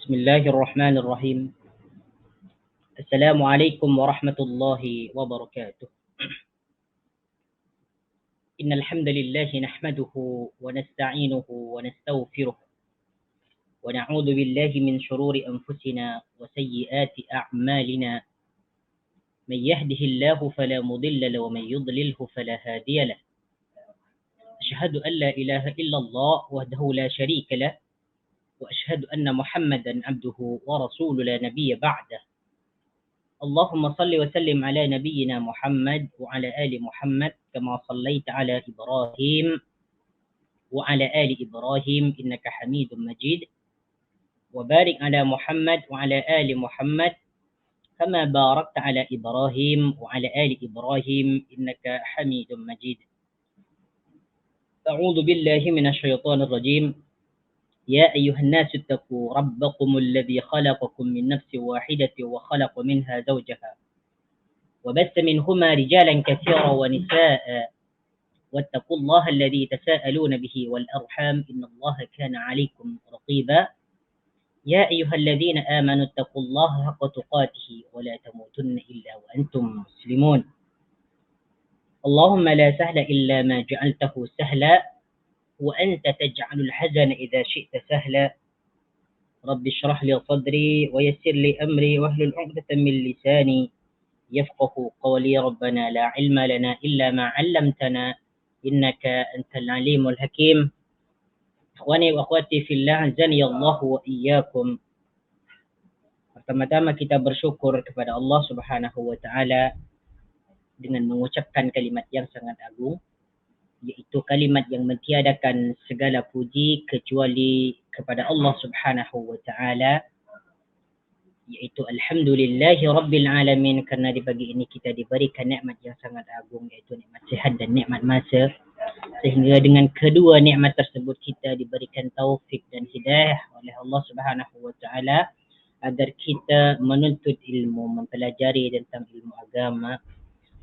بسم الله الرحمن الرحيم. السلام عليكم ورحمة الله وبركاته. إن الحمد لله نحمده ونستعينه ونستغفره ونعوذ بالله من شرور أنفسنا وسيئات أعمالنا. من يهده الله فلا مضل له ومن يضلله فلا هادي له. أشهد أن لا إله إلا الله وحده لا شريك له وأشهد أن محمدا عبده ورسوله لا نبي بعده. اللهم صل وسلم على نبينا محمد وعلى آل محمد كما صليت على إبراهيم وعلى آل إبراهيم إنك حميد مجيد، وبارك على محمد وعلى آل محمد كما باركت على إبراهيم وعلى آل إبراهيم إنك حميد مجيد. أعوذ بالله من الشيطان الرجيم. يا أيها الناس اتقوا ربكم الذي خلقكم من نفس واحدة وخلق منها زوجها وبث منهما رجالا كثيرا ونساء واتقوا الله الذي تساءلون به والأرحام إن الله كان عليكم رقيبا. يا أيها الذين آمنوا اتقوا الله حق تقاته ولا تموتن إلا وأنتم مسلمون. اللهم لا سهل إلا ما جعلته سهلا وأنت تجعل الحزن إذا شئت سهلا. رب اشرح لي صدري ويسر لي أمري واحلل عقدة من لساني يفقه قولي. ربنا لا علم لنا إلا ما علمتنا إنك أنت العليم الحكيم. Ikhwani wa akhwati fillah, azani Allah wa iyyakum. Pertama-tama kita bersyukur kepada Allah Subhanahu wa taala dengan mengucapkan kalimat yang sangat agung, yaitu kalimat yang mentiadakan segala puji kecuali kepada Allah Subhanahu wa taala, yaitu alhamdulillahi rabbil alamin, karena di pagi ini kita diberikan nikmat yang sangat agung, yaitu nikmat sihat dan nikmat masa, sehingga dengan kedua nikmat tersebut kita diberikan taufik dan hidayah oleh Allah Subhanahu wa taala agar kita menuntut ilmu, mempelajari tentang ilmu agama,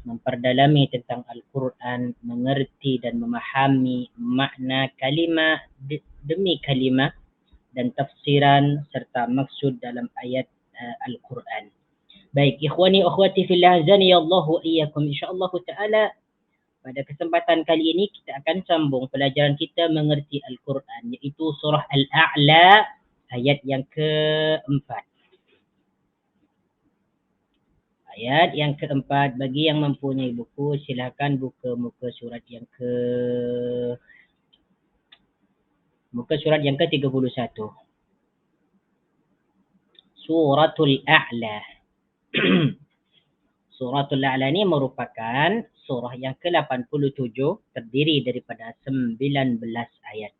memperdalami tentang Al-Quran, mengerti dan memahami makna kalimah demi kalimah dan tafsiran serta maksud dalam ayat Al-Quran. Baik, ikhwani akhwati fillah, azani Allah wa iyyakum. Insyaallah taala pada kesempatan kali ini kita akan sambung pelajaran kita mengerti Al-Quran, iaitu surah Al-A'la ayat yang keempat. Ayat yang keempat. Bagi yang mempunyai buku, silakan buka muka surat yang ke-31. Suratul A'la. Suratul A'la ini merupakan surah yang ke-87, terdiri daripada 19 ayat.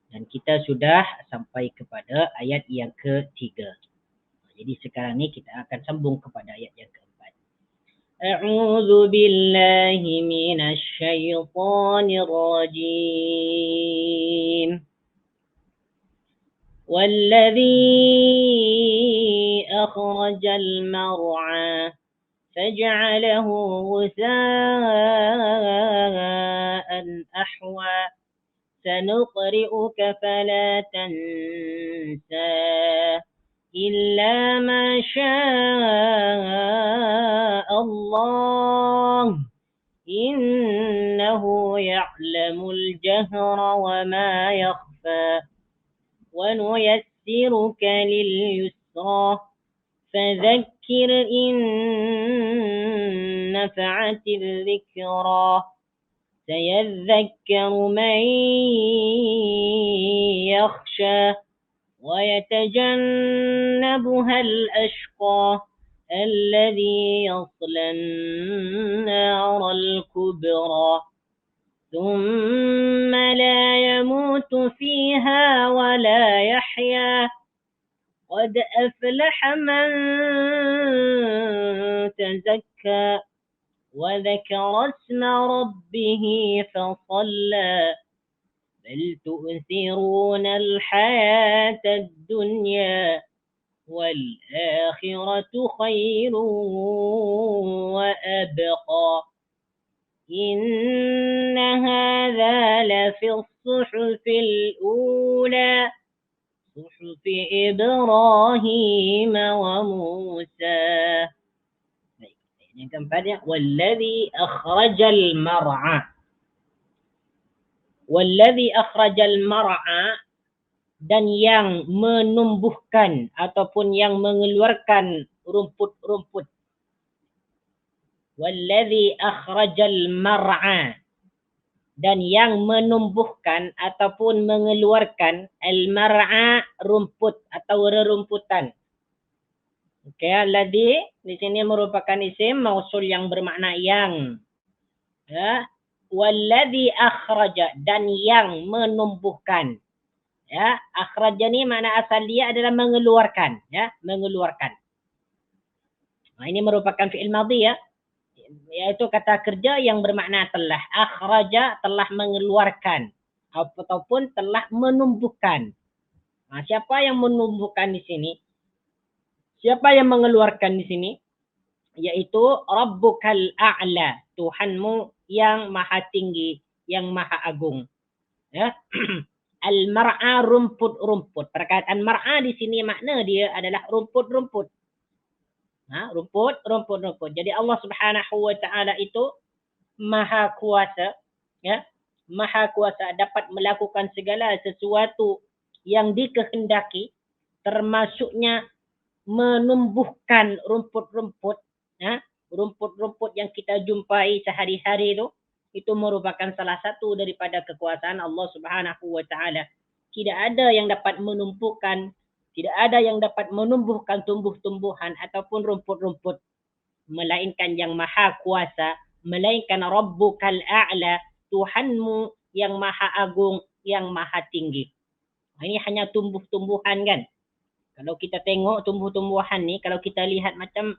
Dan kita sudah sampai kepada ayat yang ke-3. Jadi sekarang ni kita akan sambung kepada ayat yang keempat. A'udzu billahi minasy syaithanir rajim. Walladzi akhrajal mar'a فجعله غثاء أحوى سنقرئك فلا تنسى إلا ما شاء الله إنه يعلم الجهر وما يخفى ونيسرك لليسرى فذكر إن نفعت الذكرى سيذكر من يخشى ويتجنبها الأشقى الذي يصلى النار الكبرى ثم لا يموت فيها ولا يحيا قد أفلح من تزكى وذكر اسم ربه فصلى بل تؤثرون الحياة الدنيا والآخرة خير وأبقى إن هذا لفي الصحف الأولى صحف إبراهيم وموسى. Baik. Yang keempat ya, والذي أخرج المرعى. والذي أخرج المرعى, dan yang menumbuhkan ataupun yang mengeluarkan rumput-rumput. Wallazi akhrajal mar'a, dan yang menumbuhkan ataupun mengeluarkan al-mar'a, rumput atau rerumputan. Okey, alladhi di sini merupakan isim mausul yang bermakna yang. Ya, wallazi akhraja, dan yang menumbuhkan. Ya, akhraja ni makna asal dia adalah mengeluarkan, ya, mengeluarkan. Nah, ini merupakan fi'il madhi ya. Yaitu kata kerja yang bermakna telah. Akhraja, telah mengeluarkan ataupun telah menumbuhkan. Nah, siapa yang menumbuhkan di sini? Siapa yang mengeluarkan di sini? Yaitu Rabbukal A'la, Tuhanmu yang maha tinggi, yang maha agung. Ya. Al-mar'a, rumput-rumput. Perkataan mar'a di sini makna dia adalah rumput-rumput. Rumput-rumput. Jadi Allah Subhanahu wa taala itu maha kuasa, ya. Maha kuasa dapat melakukan segala sesuatu yang dikehendaki, termasuknya menumbuhkan rumput-rumput, ya. Rumput-rumput yang kita jumpai sehari-hari itu merupakan salah satu daripada kekuasaan Allah Subhanahu wa taala. Tidak ada yang dapat menumpukan, tidak ada yang dapat menumbuhkan tumbuh-tumbuhan ataupun rumput-rumput melainkan yang maha kuasa, melainkan Rabbukal A'la, Tuhanmu yang maha agung, yang maha tinggi. Ini hanya tumbuh-tumbuhan kan. Kalau kita tengok tumbuh-tumbuhan ni, kalau kita lihat macam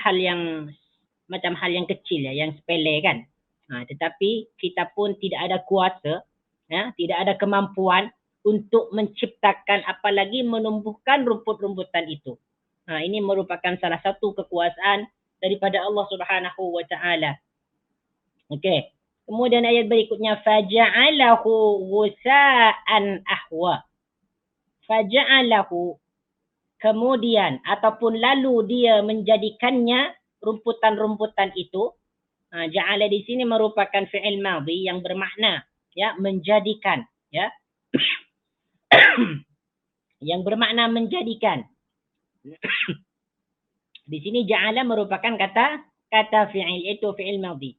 hal yang kecil ya, yang sepele kan. Tetapi kita pun tidak ada kuasa, ya, tidak ada kemampuan untuk menciptakan apalagi menumbuhkan rumput-rumputan itu. Ini merupakan salah satu kekuasaan daripada Allah Subhanahu wa taala. Okey. Kemudian ayat berikutnya faja'alahu ghusaan ahwa. Faja'alahu, kemudian ataupun lalu dia menjadikannya rumputan-rumputan itu. Ja'ala di sini merupakan fi'il madhi yang bermakna ya menjadikan, ya. Yang bermakna menjadikan. Di sini ja'ala merupakan kata fi'il, itu fi'il madhi,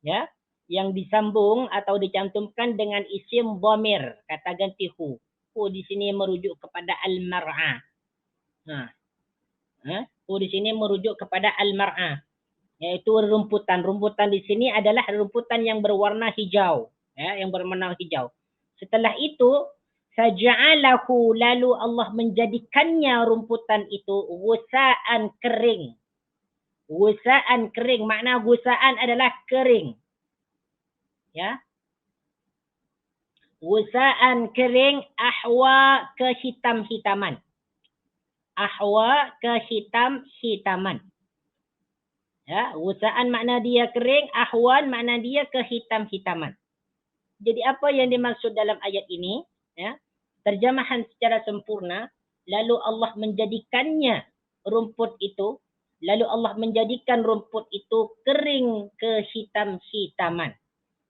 ya, yang disambung atau dicantumkan dengan isim dhamir, kata ganti hu. Hu di sini merujuk kepada al-mar'a. Hu di sini merujuk kepada al-mar'a, yaitu rumputan. Rumputan di sini adalah rumputan yang berwarna hijau, ya, yang berwarna hijau. Setelah itu faja'alahu, lalu Allah menjadikannya rumputan itu ghusaan, kering. Ghusaan, kering. Makna ghusaan adalah kering. Ya. Ghusaan, kering, ahwa, kehitam-hitaman. Ahwa, kehitam-hitaman. Ya, ghusaan makna dia kering, ahwan makna dia kehitam-hitaman. Jadi apa yang dimaksud dalam ayat ini? Ya, terjemahan secara sempurna, lalu Allah menjadikannya rumput itu, lalu Allah menjadikan rumput itu kering kehitam-hitaman.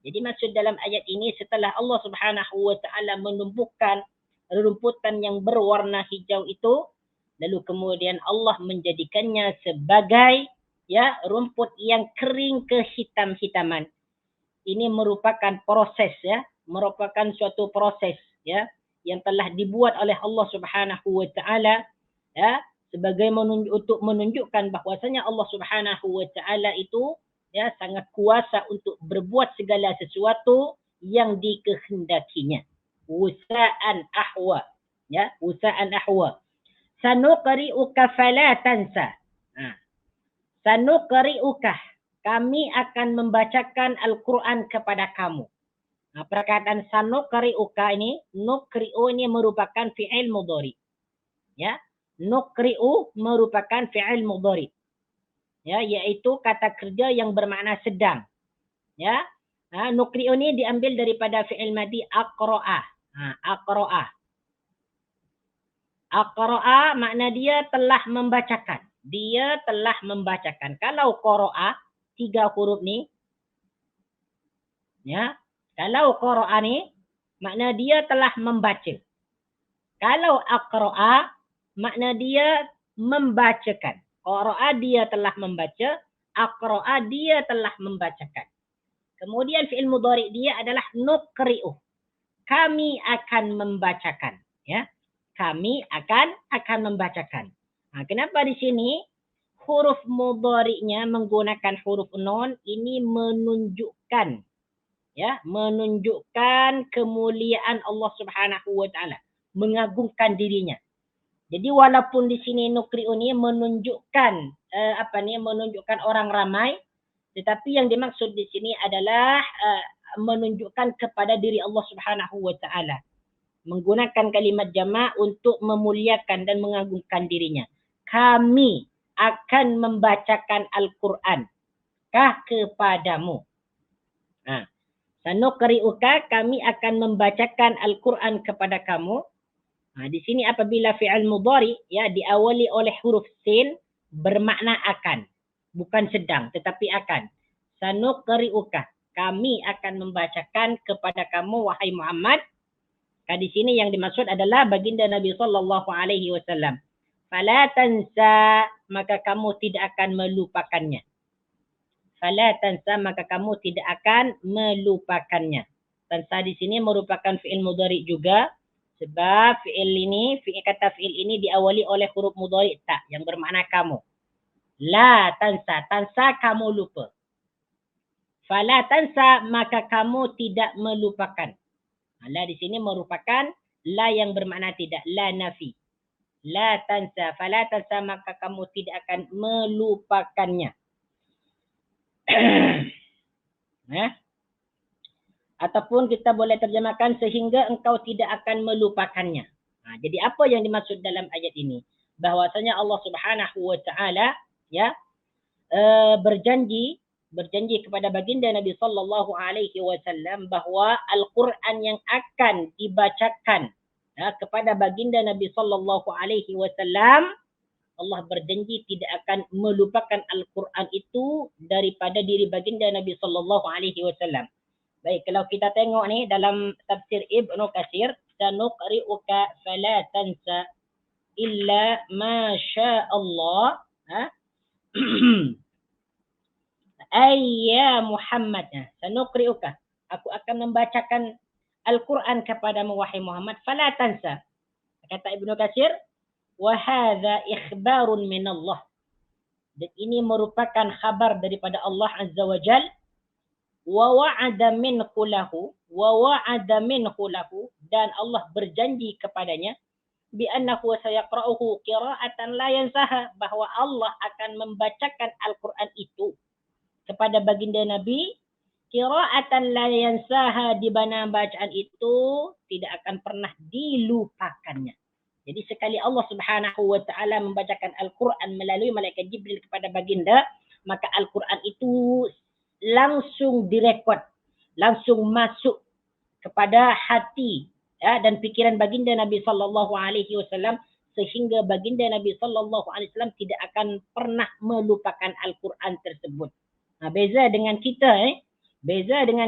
Jadi maksud dalam ayat ini, setelah Allah Subhanahu wa taala menumbuhkan rumputan yang berwarna hijau itu, lalu kemudian Allah menjadikannya sebagai ya rumput yang kering kehitam-hitaman. Ini merupakan proses, ya, merupakan suatu proses, ya, yang telah dibuat oleh Allah Subhanahu wa taala, ya, sebagai untuk menunjukkan bahwasanya Allah Subhanahu wa taala itu ya sangat kuasa untuk berbuat segala sesuatu yang dikehendakinya. Wusa'an ahwa, ya, wusa'an ahwa. Sanuqri'uka fala tansa. Sanuqri'uka, kami akan membacakan Al-Quran kepada kamu. Perkataan sanuqri'uka ini, nuqri'u ini merupakan fi'il mudhari. Ya, nuqri'u merupakan fi'il mudhari. Ya, yaitu kata kerja yang bermakna sedang. Ya, nuqri'u ini diambil daripada fi'il madhi aqra'ah. Aqra'ah. Aqra'a makna dia telah membacakan. Dia telah membacakan. Kalau qara'a, 3 huruf ni, ya. Kalau qara'a ni, makna dia telah membaca. Kalau aqra'a, makna dia membacakan. Qara'a dia telah membaca, aqra'a dia telah membacakan. Kemudian fi'il mudhari' dia adalah nuqri'u. Kami akan membacakan, ya. Kami akan membacakan. Kenapa di sini huruf mudhari'nya menggunakan huruf nun? Ini menunjukkan, ya, menunjukkan kemuliaan Allah Subhanahu wa taala, mengagungkan dirinya. Jadi walaupun di sini nuqri'u ni menunjukkan menunjukkan orang ramai, tetapi yang dimaksud di sini adalah menunjukkan kepada diri Allah Subhanahu wa taala. Menggunakan kalimat jamak untuk memuliakan dan mengagungkan dirinya. Kami akan membacakan Al-Quran kah kepadamu. Sanuqri'uka, kami akan membacakan Al-Quran kepada kamu. Di sini apabila fi'al mudhari, ya, diawali oleh huruf sin, bermakna akan. Bukan sedang, tetapi akan. Sanuqri'uka, kami akan membacakan kepada kamu, wahai Muhammad. Di sini yang dimaksud adalah baginda Nabi sallallahu alaihi wasallam. Fala tansa, maka kamu tidak akan melupakannya. Fala tansa, maka kamu tidak akan melupakannya. Tansa di sini merupakan fi'il mudhari juga, sebab kata fi'il ini diawali oleh huruf mudhari ta yang bermakna kamu. La tansa, tansa kamu lupa. Fala tansa, maka kamu tidak melupakan. La di sini merupakan la yang bermakna tidak, la nafi. La tansa, fala tansa, maka kamu tidak akan melupakannya. Ataupun kita boleh terjemahkan sehingga engkau tidak akan melupakannya. Jadi apa yang dimaksud dalam ayat ini? Bahwasanya Allah Subhanahu wa taala, ya, berjanji kepada baginda Nabi sallallahu alaihi wasallam bahwa Al-Quran yang akan dibacakan, ya, kepada baginda Nabi sallallahu alaihi wasallam, Allah berjanji tidak akan melupakan Al-Quran itu daripada diri baginda Nabi sallallahu alaihi wasallam. Baik, kalau kita tengok ni dalam tafsir Ibnu Katsir, sanuqri'uka fala tansa illa ma syaa Allah. Ayya Muhammad, sanuqri'uka, aku akan membacakan Al-Quran kepadamu wahai Muhammad, fala tansa. Kata Ibnu Katsir, wa hadza ikhbarun min Allah. Dan ini merupakan khabar daripada Allah Azza wa Jal. Wa wa'ada minhu lahu, dan Allah berjanji kepadanya bi annahu sayaqra'uhu qira'atan la yansaha, bahwa Allah akan membacakan Al-Quran itu kepada baginda Nabi qira'atan la yansaha, di mana bacaan itu tidak akan pernah dilupakannya. Jadi sekali Allah Subhanahu wa taala membacakan Al-Quran melalui malaikat Jibril kepada baginda, maka Al-Quran itu langsung direkod, langsung masuk kepada hati, ya, dan pikiran baginda Nabi sallallahu alaihi wasallam, sehingga baginda Nabi sallallahu alaihi wasallam tidak akan pernah melupakan Al-Quran tersebut. Beza dengan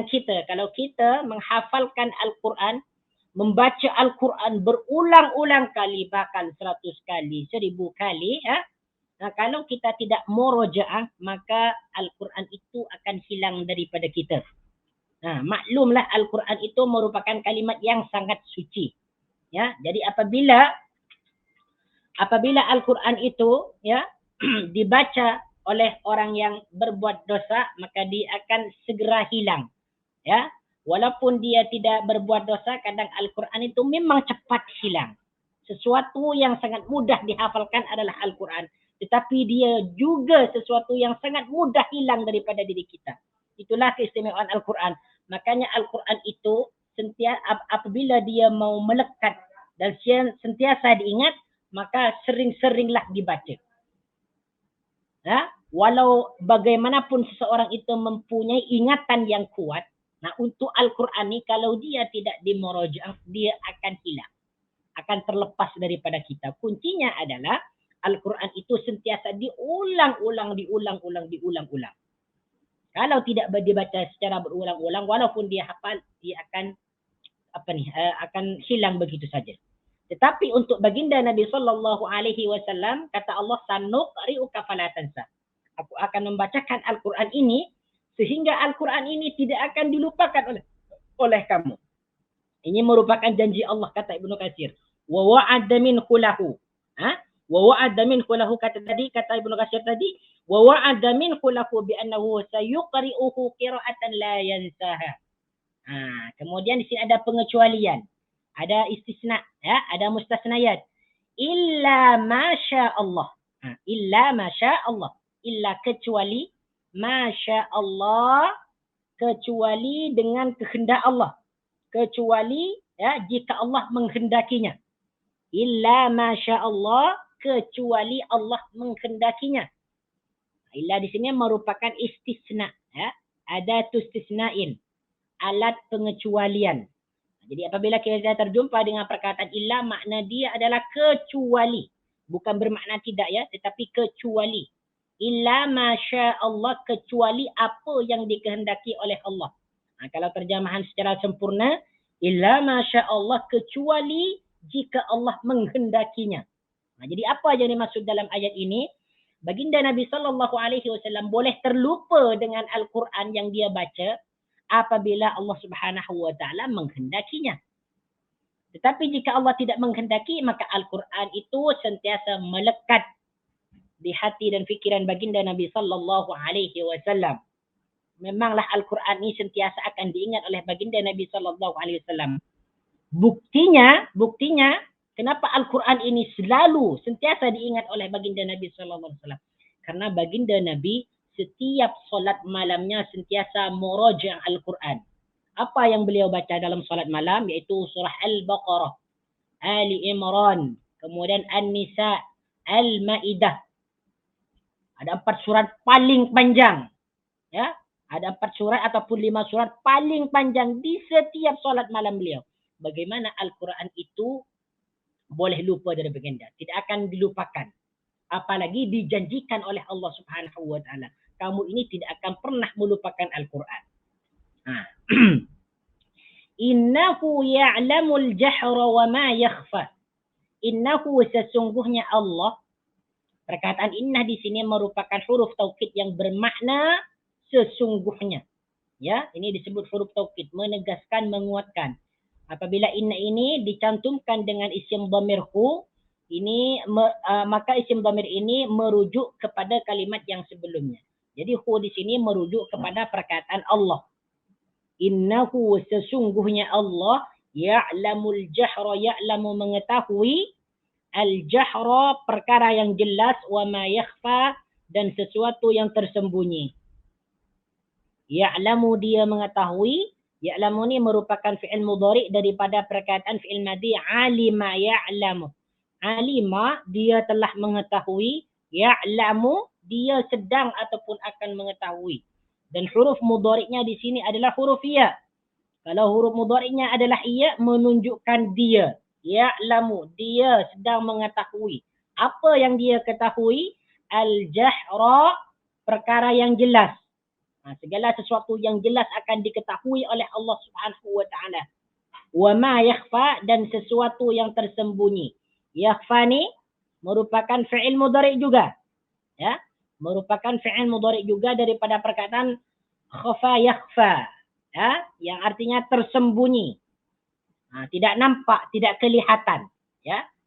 kita, kalau kita menghafalkan Al-Quran, membaca Al-Quran berulang-ulang kali, bahkan 100 kali, 1000 kali, ya. Kalau kita tidak murojaah, maka Al-Quran itu akan hilang daripada kita. Maklumlah Al-Quran itu merupakan kalimat yang sangat suci, ya. Jadi apabila Al-Quran itu, ya, dibaca oleh orang yang berbuat dosa, maka dia akan segera hilang, ya. Walaupun dia tidak berbuat dosa, kadang Al-Quran itu memang cepat hilang. Sesuatu yang sangat mudah dihafalkan adalah Al-Quran, tetapi dia juga sesuatu yang sangat mudah hilang daripada diri kita. Itulah keistimewaan Al-Quran. Makanya Al-Quran itu apabila dia mau melekat dan sentiasa diingat, maka sering-seringlah dibaca. Walau bagaimanapun seseorang itu mempunyai ingatan yang kuat, untuk Al-Quran ni kalau dia tidak dimurajaah, dia akan hilang. akan terlepas daripada kita. Kuncinya adalah Al-Quran itu sentiasa diulang-ulang. Kalau tidak dibaca secara berulang-ulang, walaupun dia hafal, dia akan akan hilang begitu saja. Tetapi untuk baginda Nabi sallallahu alaihi wasallam, kata Allah, sanuqri'uka fala tansa. Aku akan membacakan Al-Quran ini sehingga Al-Quran ini tidak akan dilupakan oleh kamu. Ini merupakan janji Allah, kata Ibnu Katsir. Wa wa'ada min khulahu. Wa wa'ada min khulahu, kata Ibnu Katsir tadi, wa wa'ada min khulahu bi annahu sayuqri'uhu qira'atan la yansaha. Kemudian di sini ada pengecualian, ada istisna, ada mustasnayat. Illa masya Allah. Illa masya Allah. Illa kecuali, masya Allah, kecuali dengan kehendak Allah. Kecuali jika Allah menghendakinya. Illa masya Allah, kecuali Allah menghendakinya. Illa di sini merupakan istisna. Ada istisnain, alat pengecualian. Jadi apabila kita terjumpa dengan perkataan illa, makna dia adalah kecuali. Bukan bermakna tidak tetapi kecuali. Illa masya Allah, kecuali apa yang dikehendaki oleh Allah. Kalau terjemahan secara sempurna, illa masya Allah, kecuali jika Allah menghendakinya. Jadi apa yang dimaksud dalam ayat ini? Baginda Nabi sallallahu alaihi wasallam boleh terlupa dengan Al-Quran yang dia baca apabila Allah Subhanahu wa taala menghendakinya. Tetapi jika Allah tidak menghendaki, maka Al-Quran itu sentiasa melekat di hati dan fikiran baginda Nabi sallallahu alaihi wasallam. Memanglah Al-Quran ini sentiasa akan diingat oleh baginda Nabi sallallahu alaihi wasallam. Buktinya kenapa Al-Quran ini selalu sentiasa diingat oleh baginda Nabi sallallahu alaihi wasallam? Karena baginda Nabi setiap solat malamnya sentiasa muraja' Al-Quran. Apa yang beliau baca dalam solat malam? Yaitu surah Al-Baqarah, Ali Imran, kemudian An-Nisa, Al-Ma'idah. Ada 4 surat paling panjang. Ada 4 surat ataupun 5 surat paling panjang di setiap solat malam beliau. Bagaimana Al-Quran itu boleh lupa dari baginda? Tidak akan dilupakan. Apalagi dijanjikan oleh Allah Subhanahu wa taala. Kamu ini tidak akan pernah melupakan Al-Quran. Innahu ya'lamul jahra wa ma yakhfa. Innahu, sesungguhnya Allah. Perkataan innah di sini merupakan huruf taukid yang bermakna sesungguhnya. Ini disebut huruf taukid, menegaskan, menguatkan. Apabila inna ini dicantumkan dengan isim dhamir hu, maka isim dhamir ini merujuk kepada kalimat yang sebelumnya. Jadi hu di sini merujuk kepada perkataan Allah. Innahu, sesungguhnya Allah, ya'lamul jahra, ya'lamu, mengetahui, al-jahra, perkara yang jelas, wa ma yakhfa, dan sesuatu yang tersembunyi. Ya'lamu, dia mengetahui. Ya'lamu ni merupakan fi'il mudhari' daripada perkataan fi'il madhi alima ya'lamu. Alima, dia telah mengetahui. Ya'lamu, dia sedang ataupun akan mengetahui. Dan huruf mudhari'nya di sini adalah huruf ya. Kalau huruf mudhari'nya adalah ya, menunjukkan dia. Ya'lamu, dia sedang mengetahui. Apa yang dia ketahui? Al-jahra, perkara yang jelas. Segala sesuatu yang jelas akan diketahui oleh Allah Subhanahu wa taala. Wa ma yakhfa, dan sesuatu yang tersembunyi. Yakhfa ni merupakan fi'il mudhari' juga. Merupakan fi'il mudhari' juga daripada perkataan khafa yakhfa. Yang artinya tersembunyi. Tidak nampak, tidak kelihatan.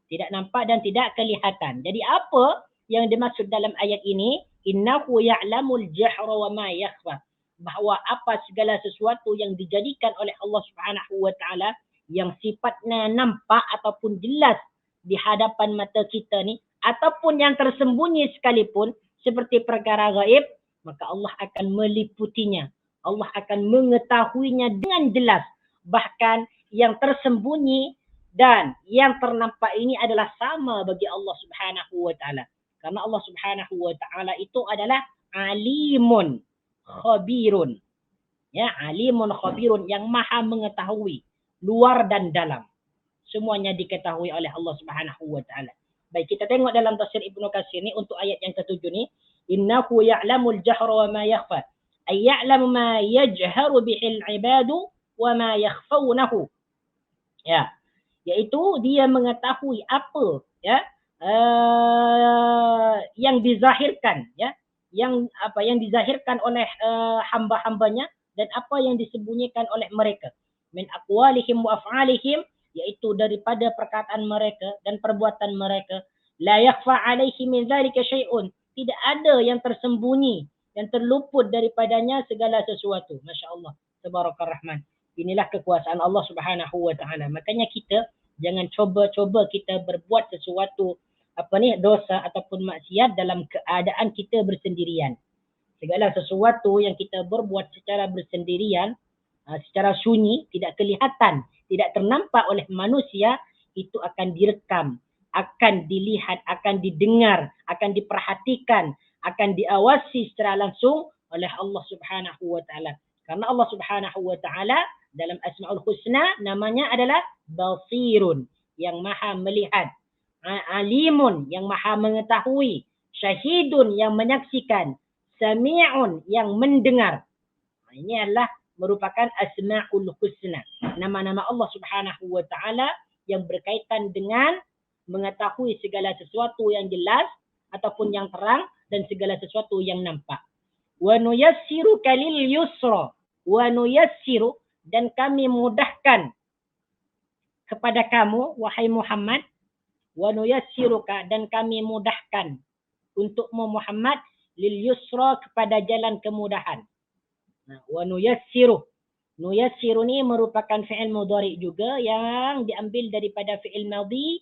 Tidak nampak dan tidak kelihatan. Jadi apa yang dimaksud dalam ayat ini? Innahu ya'lamul jahra wa ma yakhfa. Bahawa apa segala sesuatu yang dijadikan oleh Allah Subhanahu wa taala yang sifatnya nampak ataupun jelas di hadapan mata kita ni, ataupun yang tersembunyi sekalipun seperti perkara gaib, maka Allah akan meliputinya. Allah akan mengetahuinya dengan jelas. Bahkan yang tersembunyi dan yang ternampak ini adalah sama bagi Allah Subhanahu wa taala. Karena Allah Subhanahu wa taala itu adalah alimun khabirun. Alimun khabirun, yang maha mengetahui luar dan dalam. Semuanya diketahui oleh Allah Subhanahu wa taala. Baik, kita tengok dalam tafsir Ibnu Katsir ni untuk ayat yang ketujuh ni, innahu ya'lamul jahra wa ma yakhfa. Ay ya'lamu ma yajharu bihil ibadu wa ma yakhfawnahu. Ya, iaitu dia mengetahui apa ya yang dizahirkan, ya, yang dizahirkan oleh hamba-hambanya dan apa yang disembunyikan oleh mereka min aqwalihim wa af'alihim, yaitu daripada perkataan mereka dan perbuatan mereka. La yakhfa alaihi min dzalika syai'un, tidak ada yang tersembunyi yang terluput daripadanya segala sesuatu. Masya-Allah, tabarakar rahman. Inilah kekuasaan Allah Subhanahu wa taala. Makanya kita jangan cuba-cuba kita berbuat sesuatu dosa ataupun maksiat dalam keadaan kita bersendirian. Segala sesuatu yang kita berbuat secara bersendirian, secara sunyi, tidak kelihatan, tidak ternampak oleh manusia, itu akan direkam, akan dilihat, akan didengar, akan diperhatikan, akan diawasi secara langsung oleh Allah Subhanahu wa taala. Karena Allah Subhanahu wa taala dalam Asmaul Husna namanya adalah Basirun, yang maha melihat, Alimun, yang maha mengetahui, Syahidun, yang menyaksikan, Sami'un, yang mendengar. Ini adalah merupakan Asmaul Husna, nama-nama Allah Subhanahu wa taala yang berkaitan dengan mengetahui segala sesuatu yang jelas ataupun yang terang dan segala sesuatu yang nampak. Wa nuyassiruka lil yusra, wa nuyassiru, dan kami mudahkan kepada kamu wahai Muhammad, wa nuyassiruka, dan kami mudahkan untukmu Muhammad, lil yusra, kepada jalan kemudahan. Wa nuyassiru, nuyassiru ni merupakan fi'il mudhari juga yang diambil daripada fi'il madhi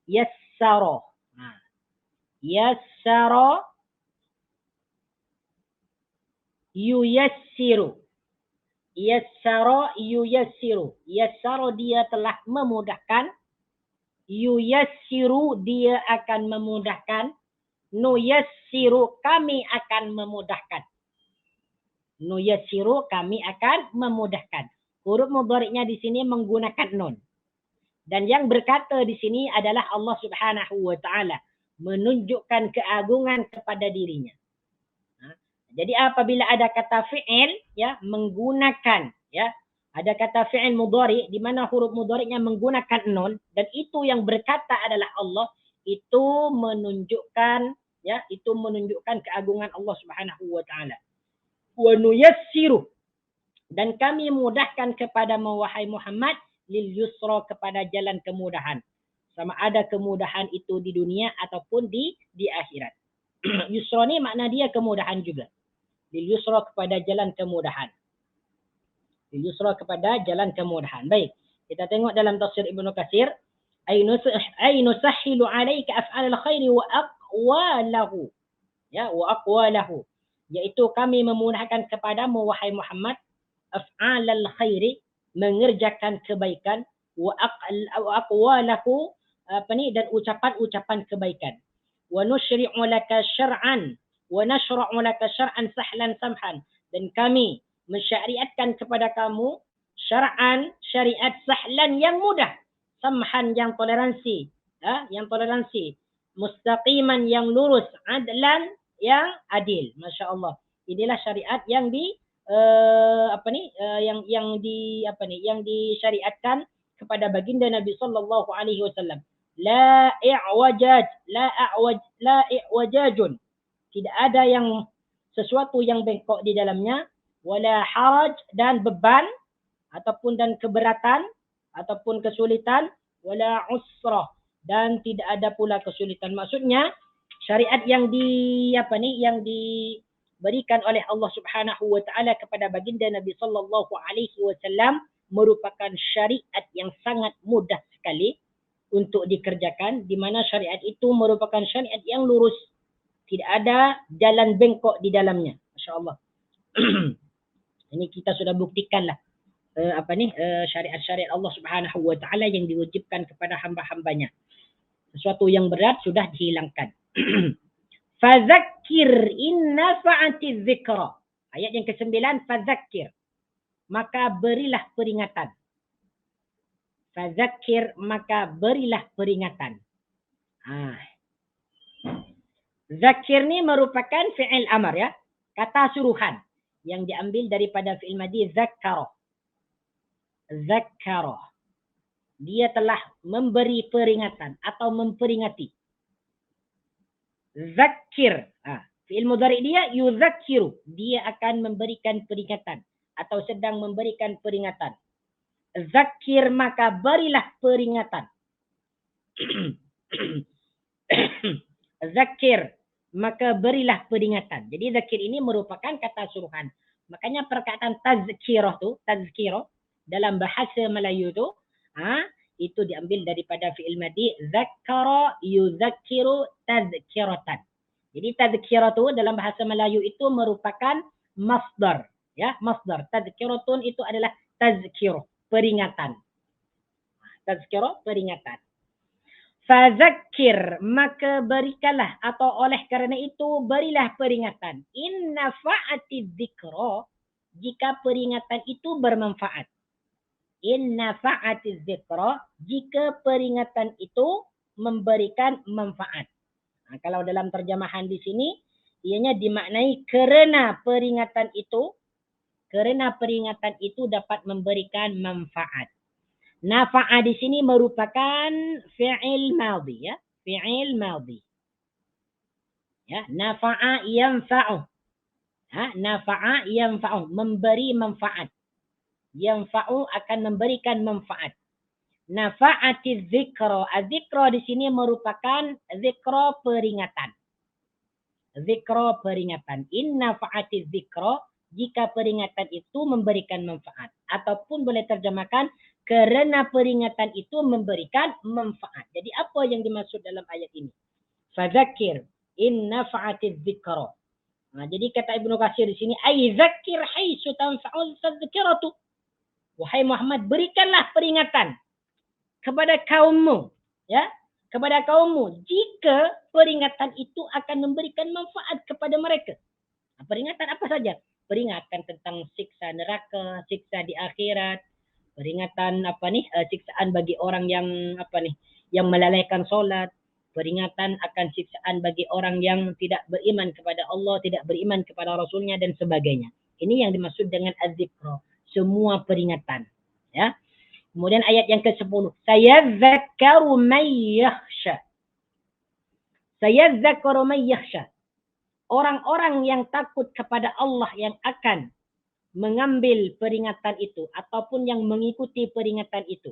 yassara. Yassara yuyassiru. Yassara yuyassiru. Yassara, dia telah memudahkan. Yuyassiru, dia akan memudahkan. Nuyassiru, kami akan memudahkan. Nuyassiru, kami akan memudahkan. Huruf mudhari'nya di sini menggunakan nun. Dan yang berkata di sini adalah Allah Subhanahu wa taala, menunjukkan keagungan kepada dirinya. Jadi apabila ada kata fi'il, ya, menggunakan, ya, ada kata fi'il mudhari di mana huruf mudhari'nya menggunakan nun dan itu yang berkata adalah Allah, itu menunjukkan, ya, itu menunjukkan keagungan Allah Subhanahu wa taala. Wa nuyassiru, dan kami mudahkan kepada wahai Muhammad, lil yusra, kepada jalan kemudahan. Sama ada kemudahan itu di dunia ataupun di akhirat. Yusra ni makna dia kemudahan juga. Lil yusra, kepada jalan kemudahan. Lil yusra, kepada jalan kemudahan. Baik, kita tengok dalam tafsir Ibnu Katsir, ay nusahhilu alayka af'alal khairi wa aqwalahu. Ya, wa aqwalahu, yaitu kami memudahkan kepadamu wahai Muhammad, af'alal khairi, mengerjakan kebaikan, wa aqwalahu, dan ucapan-ucapan kebaikan. Wa nusyri'u laka syar'an wa nashra'u laka syar'an sahlan samhan, dan kami mensyariatkan kepada kamu syar'an, syariat, sahlan, yang mudah, samhan, yang toleransi, yang toleransi, mustaqiman, yang lurus, adlan, yang adil. Masya Allah, inilah syariat yang yang disyariatkan kepada baginda Nabi sallallahu alaihi wasallam. La i'wajajun, tidak ada yang sesuatu yang bengkok di dalamnya, wala haraj, dan beban ataupun dan keberatan ataupun kesulitan, wala usrah, dan tidak ada pula kesulitan. Maksudnya syariat yang yang diberikan oleh Allah Subhanahu wa taala kepada baginda Nabi sallallahu alaihi wasallam merupakan syariat yang sangat mudah sekali untuk dikerjakan, di mana syariat itu merupakan syariat yang lurus, tidak ada jalan bengkok di dalamnya. Masya-Allah. Ini kita sudah buktikanlah syariat-syariat Allah Subhanahu wa taala yang diwajibkan kepada hamba-hambanya. Sesuatu yang berat sudah dihilangkan. Fadzakir in nafa'ati dzikra. Ayat yang ke-9, fadzakir, maka berilah peringatan. Fadzakir, maka berilah peringatan. Zakir ni merupakan fi'il amar ya. Kata suruhan yang diambil daripada fi'il madhi zakkara. Zakkara. Dia telah memberi peringatan atau memperingati. Zakir. Fi'il mudhari dia yuzakkiru. Dia akan memberikan peringatan atau sedang memberikan peringatan. Zakir, maka berilah peringatan. Zakir, maka berilah peringatan. Jadi zakir ini merupakan kata suruhan. Makanya perkataan tazkirah dalam bahasa Melayu tu, itu diambil daripada fi'il madhi zakkara yuzakkiru tazkiratan. Jadi tazkirah tu dalam bahasa Melayu itu merupakan masdar, ya, masdar. Tazkiratun itu adalah tazkirah, peringatan. Tazkirah, peringatan. Fadzakir, maka berikanlah atau oleh kerana itu berilah peringatan. Inna fa'ati dzikra, jika peringatan itu bermanfaat. Inna fa'ati dzikra, jika peringatan itu memberikan manfaat. Kalau dalam terjemahan di sini, ianya dimaknai kerana peringatan itu dapat memberikan manfaat. Nafa'a di sini merupakan fi'il madhi ya, fi'il madhi. Ya, nafa'a yanfa'u. Nafa'a yanfa'u, memberi manfaat. Yanfa'u akan memberikan manfaat. Nafa'ati dzikra. Dzikra di sini merupakan dzikra peringatan. Dzikra peringatan. Inna fa'ati dzikra, jika peringatan itu memberikan manfaat. Ataupun boleh terjemahkan kerana peringatan itu memberikan manfaat. Jadi apa yang dimaksud dalam ayat ini? Fadzakir inna fa'ati dzikra. Jadi kata Ibnu Katsir di sini, ai zakir haitsu tanfa'ul tadzkiratu. Wahai Muhammad, berikanlah peringatan kepada kaummu, ya, kepada kaummu jika peringatan itu akan memberikan manfaat kepada mereka. Peringatan apa saja? Peringatan tentang siksa neraka, siksa di akhirat, peringatan siksaan bagi orang yang yang melalaikan solat, peringatan akan siksaan bagi orang yang tidak beriman kepada Allah, tidak beriman kepada Rasulnya dan sebagainya. Ini yang dimaksud dengan az-zikra, semua peringatan, ya. Kemudian ayat yang ke-10, sayadzakkaru may yakhsha. Sayadzakkaru may yakhsha. Orang-orang yang takut kepada Allah yang akan mengambil peringatan itu ataupun yang mengikuti peringatan itu.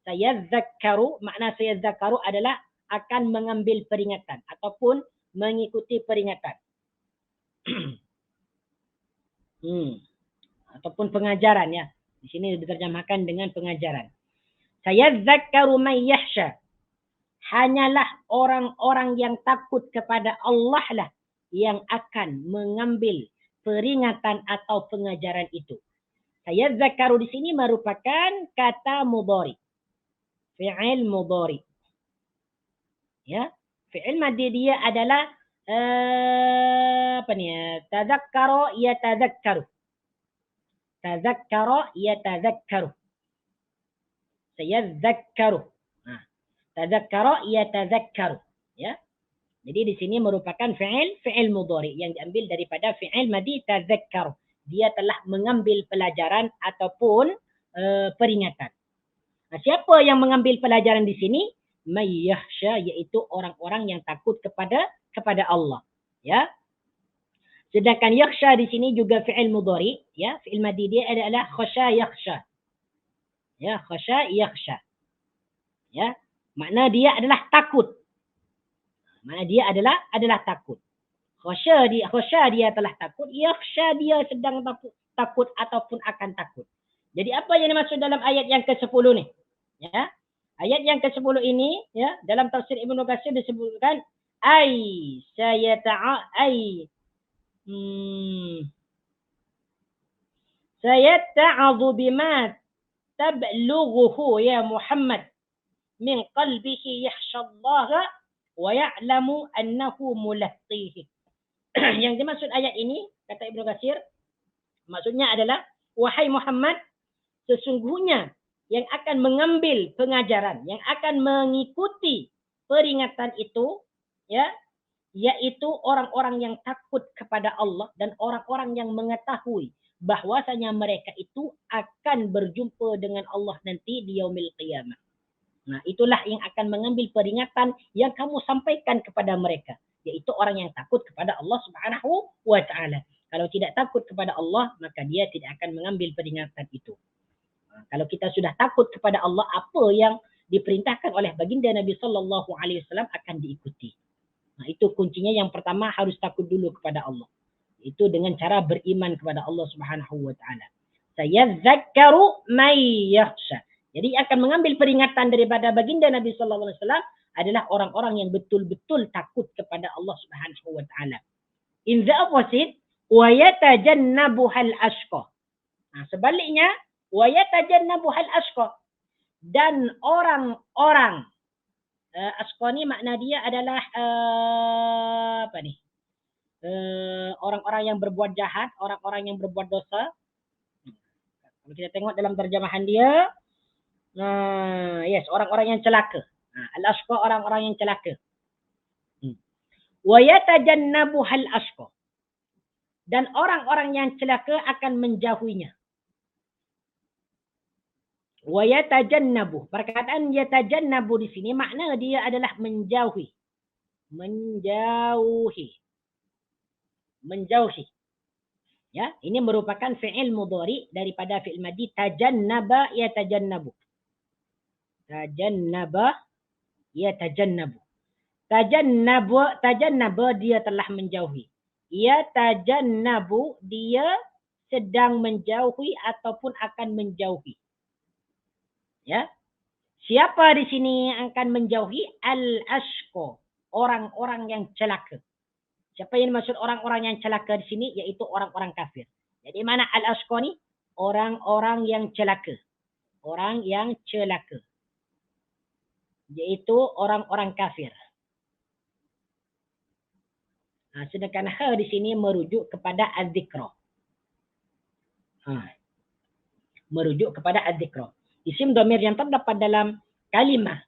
Sayadzakkaru, makna sayadzakkaru adalah akan mengambil peringatan ataupun mengikuti peringatan. Ataupun pengajaran, ya. Di sini diterjemahkan dengan pengajaran. Sayadzakkaru may yakhsha. Hanyalah orang-orang yang takut kepada Allah lah yang akan mengambil peringatan atau pengajaran itu. Sayadzakkaru di sini merupakan kata mudhari. Fi'il mudhari. Ya, fi'il madhi dia adalah tadzakkara yatadzakkaru. Tadzakkara yatadzakkaru. Sayadzakkaru. Tadzakkara yatadzakkaru, ya. Jadi di sini merupakan fi'il mudhari yang diambil daripada fi'il madhi tadzakkaru. Dia telah mengambil pelajaran ataupun peringatan. Siapa yang mengambil pelajaran di sini? May yakhsha, yaitu orang-orang yang takut kepada Allah, ya. Sedangkan yakhsha di sini juga fi'il mudhari, ya. Fi'il madhi dia adalah khasya yakhsha. Ya, khasya yakhsha. Ya, makna dia adalah takut. Makna dia adalah takut. Khasya dia telah takut, yakhsha dia sedang takut ataupun akan takut. Jadi apa yang dimaksud dalam ayat yang ke-10 ni? Ya. Ayat yang ke-10 ini, ya, dalam tafsir Ibnu Katsir disebutkan sayata'adhu bima tablughuhu ya Muhammad min qalbihi yakhshallaha wa ya'lamu annahu mulaqqihi. Yang dimaksud ayat ini, kata Ibnu Katsir, maksudnya adalah, wahai Muhammad, sesungguhnya yang akan mengambil pengajaran, yang akan mengikuti peringatan itu, ya, yaitu orang-orang yang takut kepada Allah dan orang-orang yang mengetahui bahwasanya mereka itu akan berjumpa dengan Allah nanti di yaumil qiyamah. Nah, itulah yang akan mengambil peringatan yang kamu sampaikan kepada mereka, yaitu orang yang takut kepada Allah Subhanahu wa taala. Kalau tidak takut kepada Allah, maka dia tidak akan mengambil peringatan itu. Nah, kalau kita sudah takut kepada Allah, apa yang diperintahkan oleh baginda Nabi sallallahu alaihi wasallam akan diikuti. Nah, itu kuncinya. Yang pertama, harus takut dulu kepada Allah. Itu dengan cara beriman kepada Allah Subhanahu wa taala. Sayadzakkaru may yakhsha. Jadi akan mengambil peringatan daripada baginda Nabi sallallahu alaihi wasallam adalah orang-orang yang betul-betul takut kepada Allah Subhanahu wa taala. In the opposite, wa yatajannabuhal ashqa. Nah, sebaliknya, wa yatajannabuhal ashqa. Dan orang-orang ashqa ni makna dia adalah apa ni? Orang-orang yang berbuat jahat, orang-orang yang berbuat dosa. Kalau kita tengok dalam terjemahan dia, yes, orang-orang yang celaka. Al-ashqa, orang-orang yang celaka. Wa yatajannabuhal ashqa. Dan orang-orang yang celaka akan menjauhinya. Wa yatajannabu. Perkataan yatajannabu di sini makna dia adalah menjauhi. Menjauhi. Ya, ini merupakan fi'il mudhari daripada fi'il madhi tajannaba yatajannabu. Tajannaba yatajannabu. Tajannaba dia telah menjauhi. Yatajannabu dia sedang menjauhi ataupun akan menjauhi. Ya. Siapa di sini akan menjauhi? Al-ashqa, orang-orang yang celaka. Siapa yang dimaksud orang-orang yang celaka di sini? Yaitu orang-orang kafir. Jadi mana al-ashqa ni? Orang-orang yang celaka. Orang yang celaka. Yaitu orang-orang kafir. Nah, sedangkan ha di sini merujuk kepada az-zikra. Merujuk kepada az-zikra. Isim dhamir yang terdapat dalam kalimah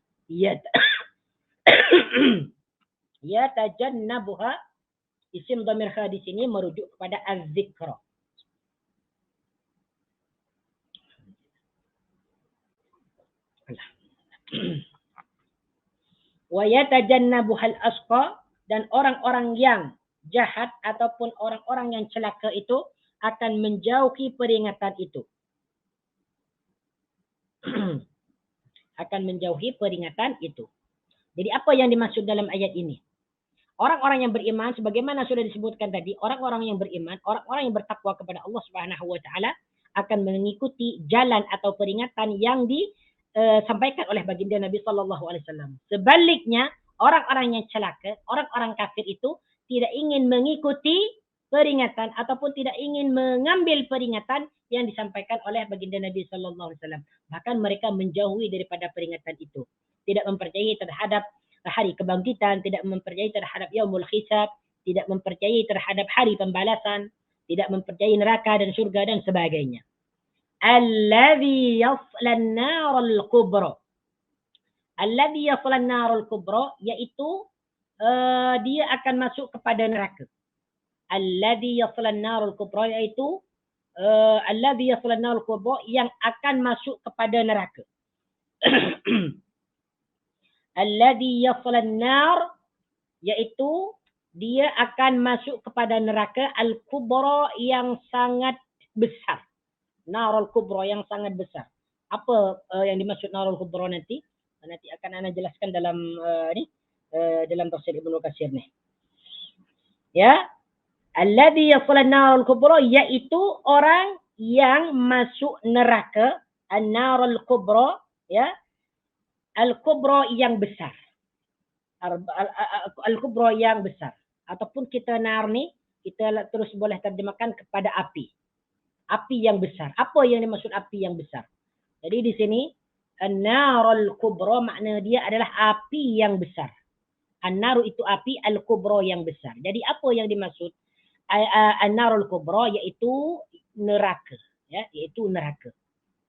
yatajannabuha, isim dhamir ha di sini merujuk kepada az-zikra. Wa yatajannabuhal ashqa, dan orang-orang yang jahat ataupun orang-orang yang celaka itu akan menjauhi peringatan itu. Akan menjauhi peringatan itu. Jadi apa yang dimaksud dalam ayat ini? Orang-orang yang beriman, sebagaimana sudah disebutkan tadi, orang-orang yang beriman, orang-orang yang bertakwa kepada Allah Subhanahu wa taala akan mengikuti jalan atau peringatan yang disampaikan oleh baginda Nabi sallallahu alaihi wasallam. Sebaliknya, orang-orang yang celaka, orang-orang kafir itu tidak ingin mengikuti peringatan ataupun tidak ingin mengambil peringatan yang disampaikan oleh baginda Nabi sallallahu alaihi wasallam. Bahkan mereka menjauhi daripada peringatan itu. Tidak mempercayai terhadap hari kebangkitan, tidak mempercayai terhadap yaumul hisab, tidak mempercayai terhadap hari pembalasan, tidak mempercayai neraka dan surga dan sebagainya. Alladhi yaslan narul kubra. Alladhi yaslan narul kubra, yaitu dia akan masuk kepada neraka. Alladhi yaslan narul kubra, yaitu alladhi yaslan narul kubra, yang akan masuk kepada neraka. Alladhi yaslan nar, yaitu dia akan masuk kepada neraka al-kubra, yang sangat besar. Narul kubra, yang sangat besar. Apa yang dimaksud narul kubra nanti? Nanti akan ana jelaskan dalam dalam tafsir Ibnu Katsir ni. Ya. Alladhi yaslan narul kubra, yaitu orang yang masuk neraka, an-narul kubra, ya. Al-kubra yang besar. Al-kubra yang besar. Ataupun kita nar ni, kita terus boleh terjemahkan kepada api. Api yang besar. Apa yang dimaksud api yang besar? Jadi di sini, an-narul kubra makna dia adalah api yang besar. An-naru itu api, al-kubra yang besar. Jadi apa yang dimaksud? An-narul kubra yaitu neraka. Ya, yaitu neraka.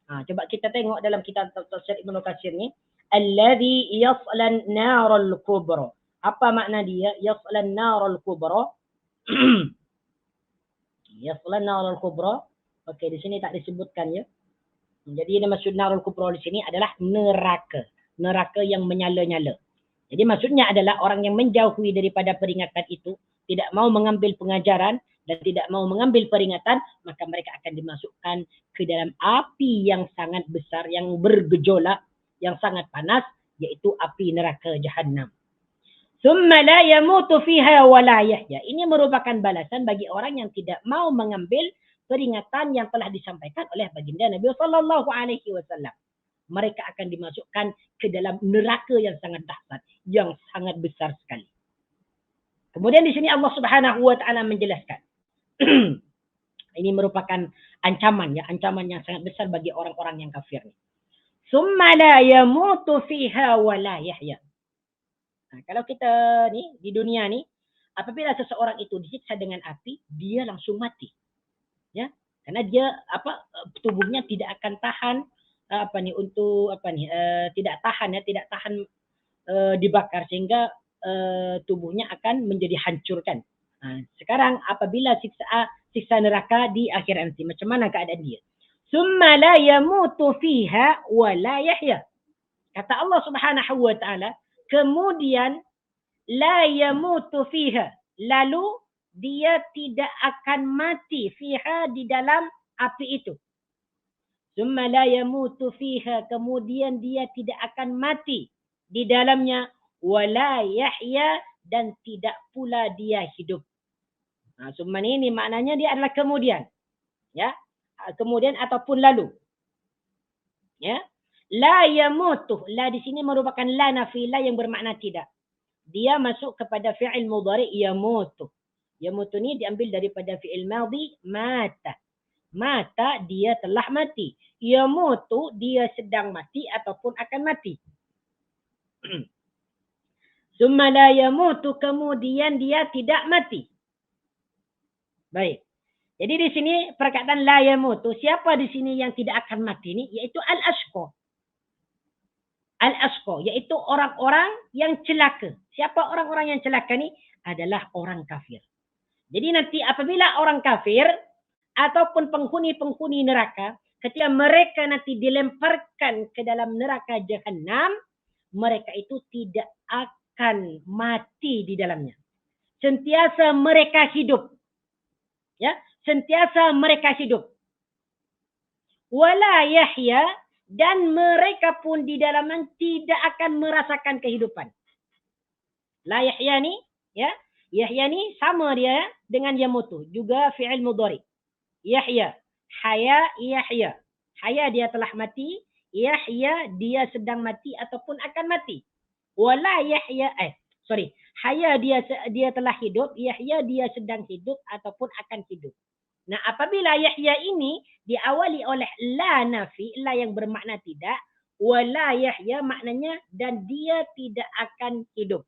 Coba kita tengok dalam kitab tafsir Ibnu Katsir ni, alladhi yaslan narul kubra. Apa makna dia? Yaslan narul kubra. Yaslan narul kubra. Okey, di sini tak disebutkan ya. Jadi yang maksud narul kubra di sini adalah neraka. Neraka yang menyala-nyala. Jadi maksudnya adalah orang yang menjauhi daripada peringatan itu, tidak mau mengambil pengajaran dan tidak mau mengambil peringatan, maka mereka akan dimasukkan ke dalam api yang sangat besar, yang bergejolak, yang sangat panas, yaitu api neraka Jahannam. Summa la yamutu fiha wa la yahya. Ini merupakan balasan bagi orang yang tidak mau mengambil peringatan yang telah disampaikan oleh baginda Nabi sallallahu alaihi wasallam. Mereka akan dimasukkan ke dalam neraka yang sangat dahsyat, yang sangat besar sekali. Kemudian di sini Allah Subhanahu wa taala menjelaskan. Ini merupakan ancaman ya, ancaman yang sangat besar bagi orang-orang yang kafir ni. Summa la yamutu fiha wa la yahya. Kalau kita ni di dunia ni, apabila seseorang itu disiksa dengan api, dia langsung mati. Ya, karena dia tubuhnya tidak akan tahan tidak tahan dibakar sehingga tubuhnya akan menjadi hancurkan. Sekarang apabila siksa neraka di akhir nanti, macam mana keadaan dia? Summa la yamutu fiha wa la yahya. Kata Allah Subhanahu wa taala, kemudian la yamutu fiha, lalu dia tidak akan mati fiha, di dalam api itu. Summa la yamutu fiha, kemudian dia tidak akan mati di dalamnya, wala yahya, dan tidak pula dia hidup. Summa ini maknanya dia adalah kemudian, ya, kemudian ataupun lalu, ya. La yamutu, la di sini merupakan la nafi, la yang bermakna tidak. Dia masuk kepada fi'il mudhari yamutu. Yamutu ni diambil daripada fi'il madhi mata. Mata, dia telah mati. Yamutu, dia sedang mati ataupun akan mati. Summa la yamutu, kemudian dia tidak mati. Baik. Jadi di sini perkataan la yamutu, siapa di sini yang tidak akan mati ni? Yaitu al-ashqa. Al-ashqa, yaitu orang-orang yang celaka. Siapa orang-orang yang celaka ni? Adalah orang kafir. Jadi nanti apabila orang kafir ataupun penghuni-penghuni neraka, ketika mereka nanti dilemparkan ke dalam neraka Jahannam, mereka itu tidak akan mati di dalamnya. Sentiasa mereka hidup. Ya, sentiasa mereka hidup. Wala yahya, dan mereka pun di dalamnya tidak akan merasakan kehidupan. La yahya ni, ya, yahya ni sama dia dengan yamutu, juga fi'il mudhari. Yahya, haya, yahya. Haya, dia telah mati. Yahya, dia sedang mati ataupun akan mati. Wala yahya, haya, dia telah hidup. Yahya, dia sedang hidup ataupun akan hidup. Nah, apabila yahya ini diawali oleh la nafi, la yang bermakna tidak. Wala yahya maknanya dan dia tidak akan hidup.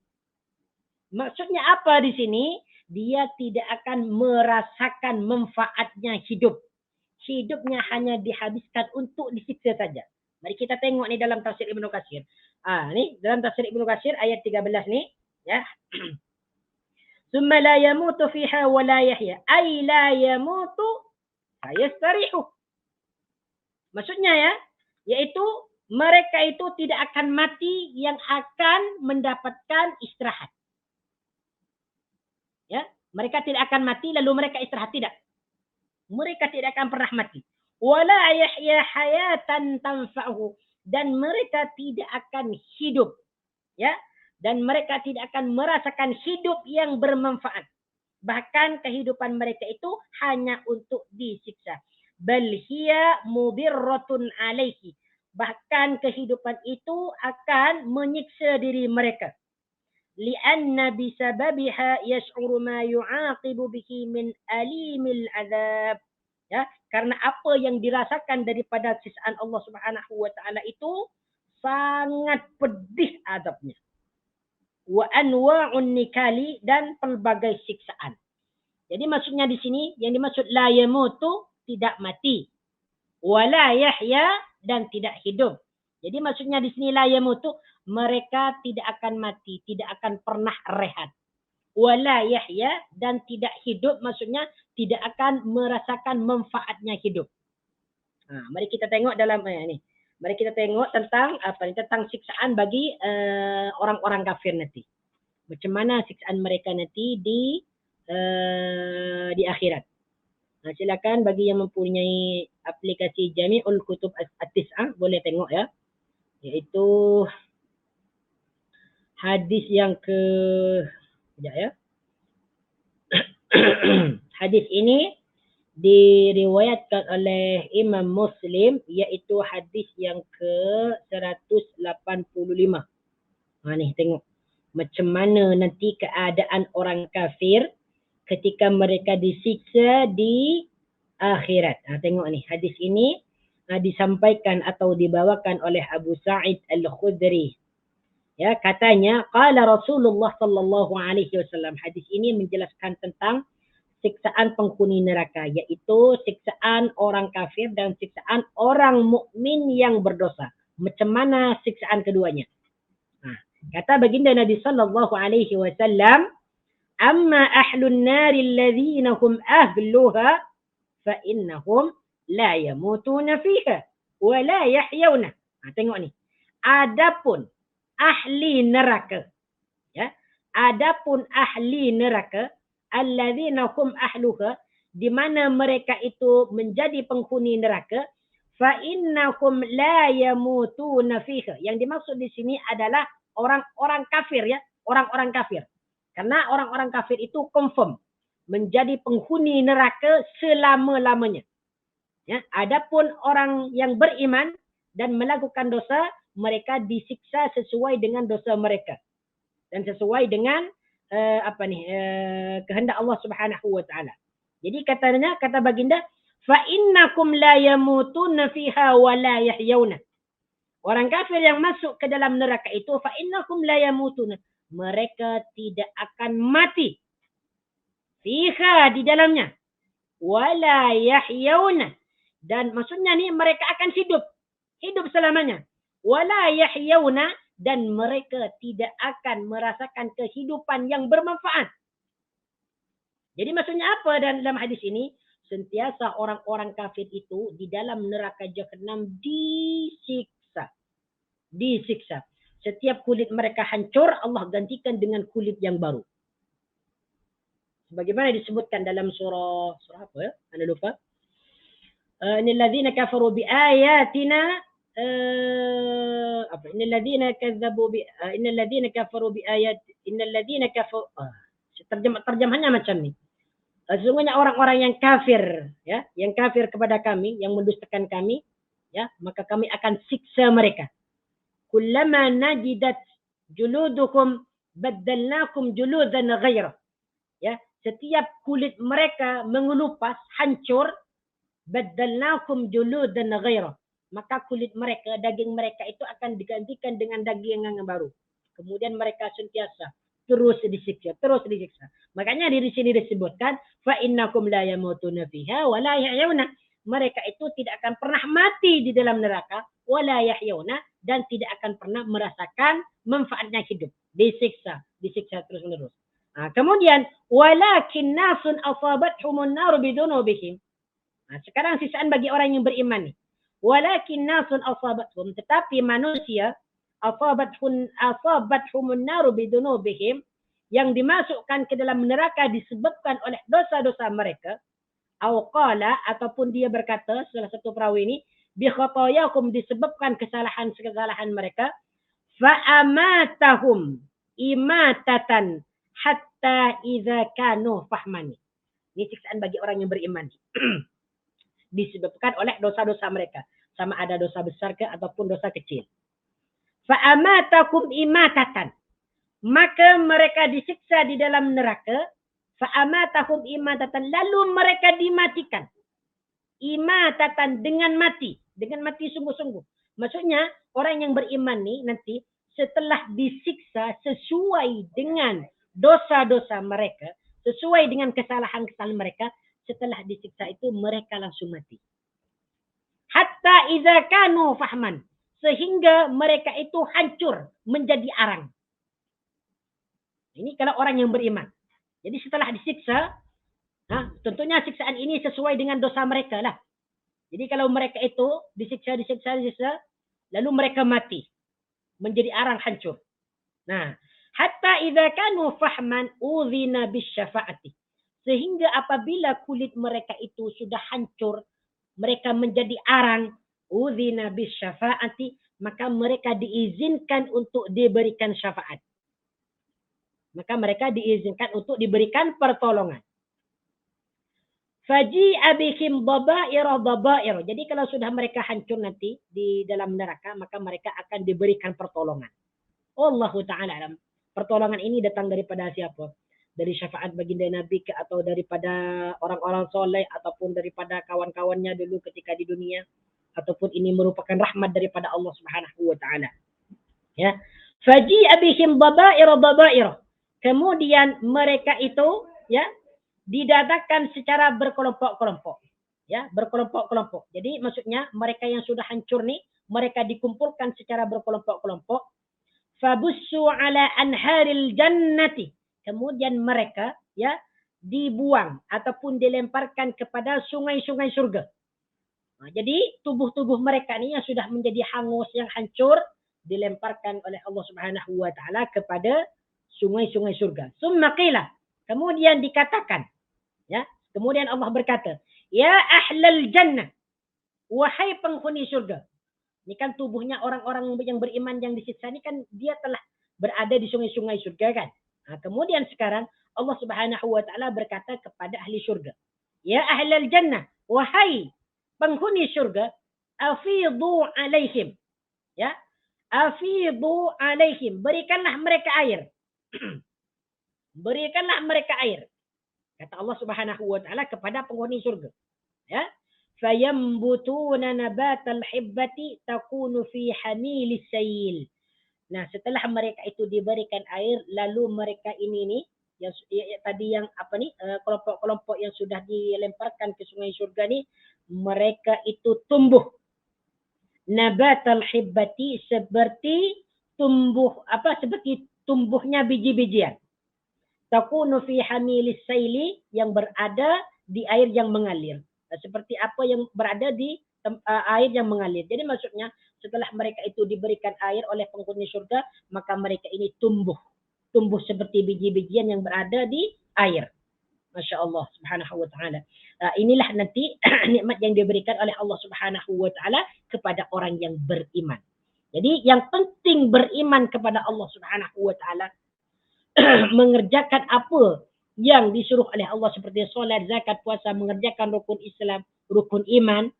Maksudnya apa di sini? Dia tidak akan merasakan manfaatnya hidup. Hidupnya hanya dihabiskan untuk disiksa saja. Mari kita tengok ni dalam tafsir Ibnu Katsir. Ni dalam tafsir Ibnu Katsir ayat 13 ni, ya. Summa la yamutu fiha wa la yahya. Ay la yamutu fayastarihu. Maksudnya ya, yaitu mereka itu tidak akan mati yang akan mendapatkan istirahat. Ya, mereka tidak akan mati lalu mereka istirahat, tidak. Mereka tidak akan pernah mati. Wala yahya hayatan tanfa'uhu, dan mereka tidak akan hidup, ya, dan mereka tidak akan merasakan hidup yang bermanfaat. Bahkan kehidupan mereka itu hanya untuk disiksa. Bal hiya mudirratun alaihi, bahkan kehidupan itu akan menyiksa diri mereka. Lianna bisababiha yash'uru ma yu'aqibu bihi min alimil azab. Ya, karena apa yang dirasakan daripada siksaan Allah Subhanahu wa taala itu sangat pedih azabnya. Wa anwa'un nikali, dan pelbagai siksaan. Jadi maksudnya di sini yang dimaksud la yamutu, tidak mati. wala yahya, dan tidak hidup. Jadi maksudnya di sini la yamutu, mereka tidak akan mati, tidak akan pernah rehat. Wala yahya, dan tidak hidup maksudnya tidak akan merasakan manfaatnya hidup. Mari kita tengok dalam ini. Mari kita tengok tentang tentang siksaan bagi orang-orang kafir nanti. Macam mana siksaan mereka nanti di akhirat. Silakan bagi yang mempunyai aplikasi Jami'ul Kutub At-Tis'ah boleh tengok ya. Iaitu hadis yang sekejap ya. Hadis ini diriwayatkan oleh Imam Muslim, iaitu hadis yang ke-185. Ni tengok macam mana nanti keadaan orang kafir ketika mereka disiksa di akhirat. Tengok ni, hadis ini disampaikan atau dibawakan oleh Abu Sa'id Al-Khudri. Ya, katanya qala Rasulullah sallallahu alaihi wasallam. Hadis ini menjelaskan tentang siksaan penghuni neraka, iaitu siksaan orang kafir dan siksaan orang mukmin yang berdosa. Macam mana siksaan keduanya? Kata baginda Nabi sallallahu alaihi wasallam, amma ahlun nari alladhina hum ahluha fa innahum la yamutuna fiha wa la yahyawna. Tengok ni. Adapun ahli neraka, ya. Adapun ahli neraka, alladzina hum ahluha, di mana mereka itu menjadi penghuni neraka, fa innahum la yamutuna fiha. Yang dimaksud di sini adalah orang-orang kafir, ya, orang-orang kafir. Karena orang-orang kafir itu confirm menjadi penghuni neraka selama-lamanya. Ya, adapun orang yang beriman dan melakukan dosa, mereka disiksa sesuai dengan dosa mereka dan sesuai dengan kehendak Allah Subhanahu wa taala. Jadi kata baginda, fa innakum la yamutuna fiha wa la yahyawna. Orang kafir yang masuk ke dalam neraka itu, fa innakum la yamutuna, mereka tidak akan mati fiha, di dalamnya, wa la yahyawna, dan maksudnya ni mereka akan hidup selamanya, wa la yahyawna, dan mereka tidak akan merasakan kehidupan yang bermanfaat. Jadi maksudnya apa dalam hadis ini? Sentiasa orang-orang kafir itu di dalam neraka Jahannam disiksa. Setiap kulit mereka hancur, Allah gantikan dengan kulit yang baru. Sebagaimana disebutkan dalam surah apa ya? Anda lupa. Innal ladzina kafaru bi ayatina innal ladzina kafaru terjemahannya macam ni. Sesungguhnya orang-orang yang kafir, ya, yang kafir kepada kami, yang mendustakan kami, ya, maka kami akan siksa mereka. Kullama najidat juludukum baddalnakum juludan ghairah. Ya, setiap kulit mereka mengelupas, hancur, baddalnakum juludan ghairah, maka kulit mereka, daging mereka itu akan digantikan dengan daging yang baru. Kemudian mereka sentiasa terus disiksa. Makanya di sini disebutkan fa innakum la yamutuna fiha wa la yahyawna. Mereka itu tidak akan pernah mati di dalam neraka, wa la yahyawna, dan tidak akan pernah merasakan manfaatnya hidup. Disiksa terus-menerus. Kemudian walakin nasun asabathumun nar bidunubihim. Sekarang sisaan bagi orang yang beriman ni. Walakin nasun asabathum, tetapi manusia asabathumun nar bidunubihim, yang dimasukkan ke dalam neraka disebabkan oleh dosa-dosa mereka. Au qala, ataupun dia berkata, salah satu perawi ini, bi khatayakum, disebabkan kesalahan mereka, fa amatahum imatatan hatta idza kanu fahmani. Ini siksaan bagi orang yang beriman. Disebabkan oleh dosa-dosa mereka, sama ada dosa besar ke ataupun dosa kecil. Fa amatakum imatatan, maka mereka disiksa di dalam neraka. Fa'amatahum imatatan, lalu mereka dimatikan. Imatatan, dengan mati sungguh-sungguh. Maksudnya orang yang beriman ni nanti setelah disiksa sesuai dengan dosa-dosa mereka, sesuai dengan kesalahan-kesalahan mereka, setelah disiksa itu mereka langsung mati. Hatta idza kanu fahman, sehingga mereka itu hancur menjadi arang. Ini kalau orang yang beriman. Jadi setelah disiksa, tentunya siksaan ini sesuai dengan dosa mereka lah. Jadi kalau mereka itu disiksa, lalu mereka mati, menjadi arang hancur. Nah, hatta idza kanu fahman udzina bisyafa'ati. Sehingga apabila kulit mereka itu sudah hancur, mereka menjadi arang, udzina bisyafa'ati, maka mereka diizinkan untuk diberikan syafaat. Maka mereka diizinkan untuk diberikan pertolongan. Faji'a bihim dhabair. Jadi kalau sudah mereka hancur nanti di dalam neraka, maka mereka akan diberikan pertolongan. Allahu ta'ala alam. Pertolongan ini datang daripada siapa? Dari syafaat baginda Nabi ke, atau daripada orang-orang soleh, ataupun daripada kawan-kawannya dulu ketika di dunia, ataupun ini merupakan rahmat daripada Allah Subhanahu wa ta'ala. Ya. Faji'a bihim dhabair. Kemudian mereka itu ya didatangkan secara berkelompok-kelompok. Ya, berkelompok-kelompok. Jadi maksudnya mereka yang sudah hancur nih, mereka dikumpulkan secara berkelompok-kelompok. Fabussu ala anharil jannati. Kemudian mereka ya dibuang ataupun dilemparkan kepada sungai-sungai surga. Nah, jadi tubuh-tubuh mereka ini yang sudah menjadi hangus, yang hancur, dilemparkan oleh Allah Subhanahu wa ta'ala kepada sungai-sungai surga. Summa qila, kemudian dikatakan, ya, kemudian Allah berkata, ya ahlal jannah, wahai penghuni surga. Ini kan tubuhnya orang-orang yang beriman yang disiksa ini kan dia telah berada di sungai-sungai surga kan. Nah, kemudian sekarang Allah Subhanahu wa ta'ala berkata kepada ahli surga, ya ahlal jannah, wahai penghuni surga, afidhu alaihim. Ya, afidhu alaihim, berikanlah mereka air. Berikanlah mereka air. Kata Allah Subhanahu wa ta'ala kepada penghuni surga. Ya. Fayambutuna nabatal hibbati takunu fi hamilis sayil. Nah, setelah mereka itu diberikan air, lalu mereka ini nih yang tadi yang apa nih kelompok-kelompok yang sudah dilemparkan ke sungai surga nih, mereka itu tumbuh. Nabatal hibbati, seperti tumbuh apa? Seperti tumbuhnya biji-bijian. Takunu fi hamilis sayli, yang berada di air yang mengalir. Seperti apa yang berada di air yang mengalir. Jadi maksudnya setelah mereka itu diberikan air oleh penghuni surga, maka mereka ini tumbuh seperti biji-bijian yang berada di air. Masya Allah Subhanahu wa ta'ala. Inilah nanti nikmat yang diberikan oleh Allah Subhanahu wa ta'ala kepada orang yang beriman. Jadi yang penting beriman kepada Allah Subhanahu wa ta'ala, mengerjakan apa yang disuruh oleh Allah seperti solat, zakat, puasa, mengerjakan rukun Islam, rukun iman,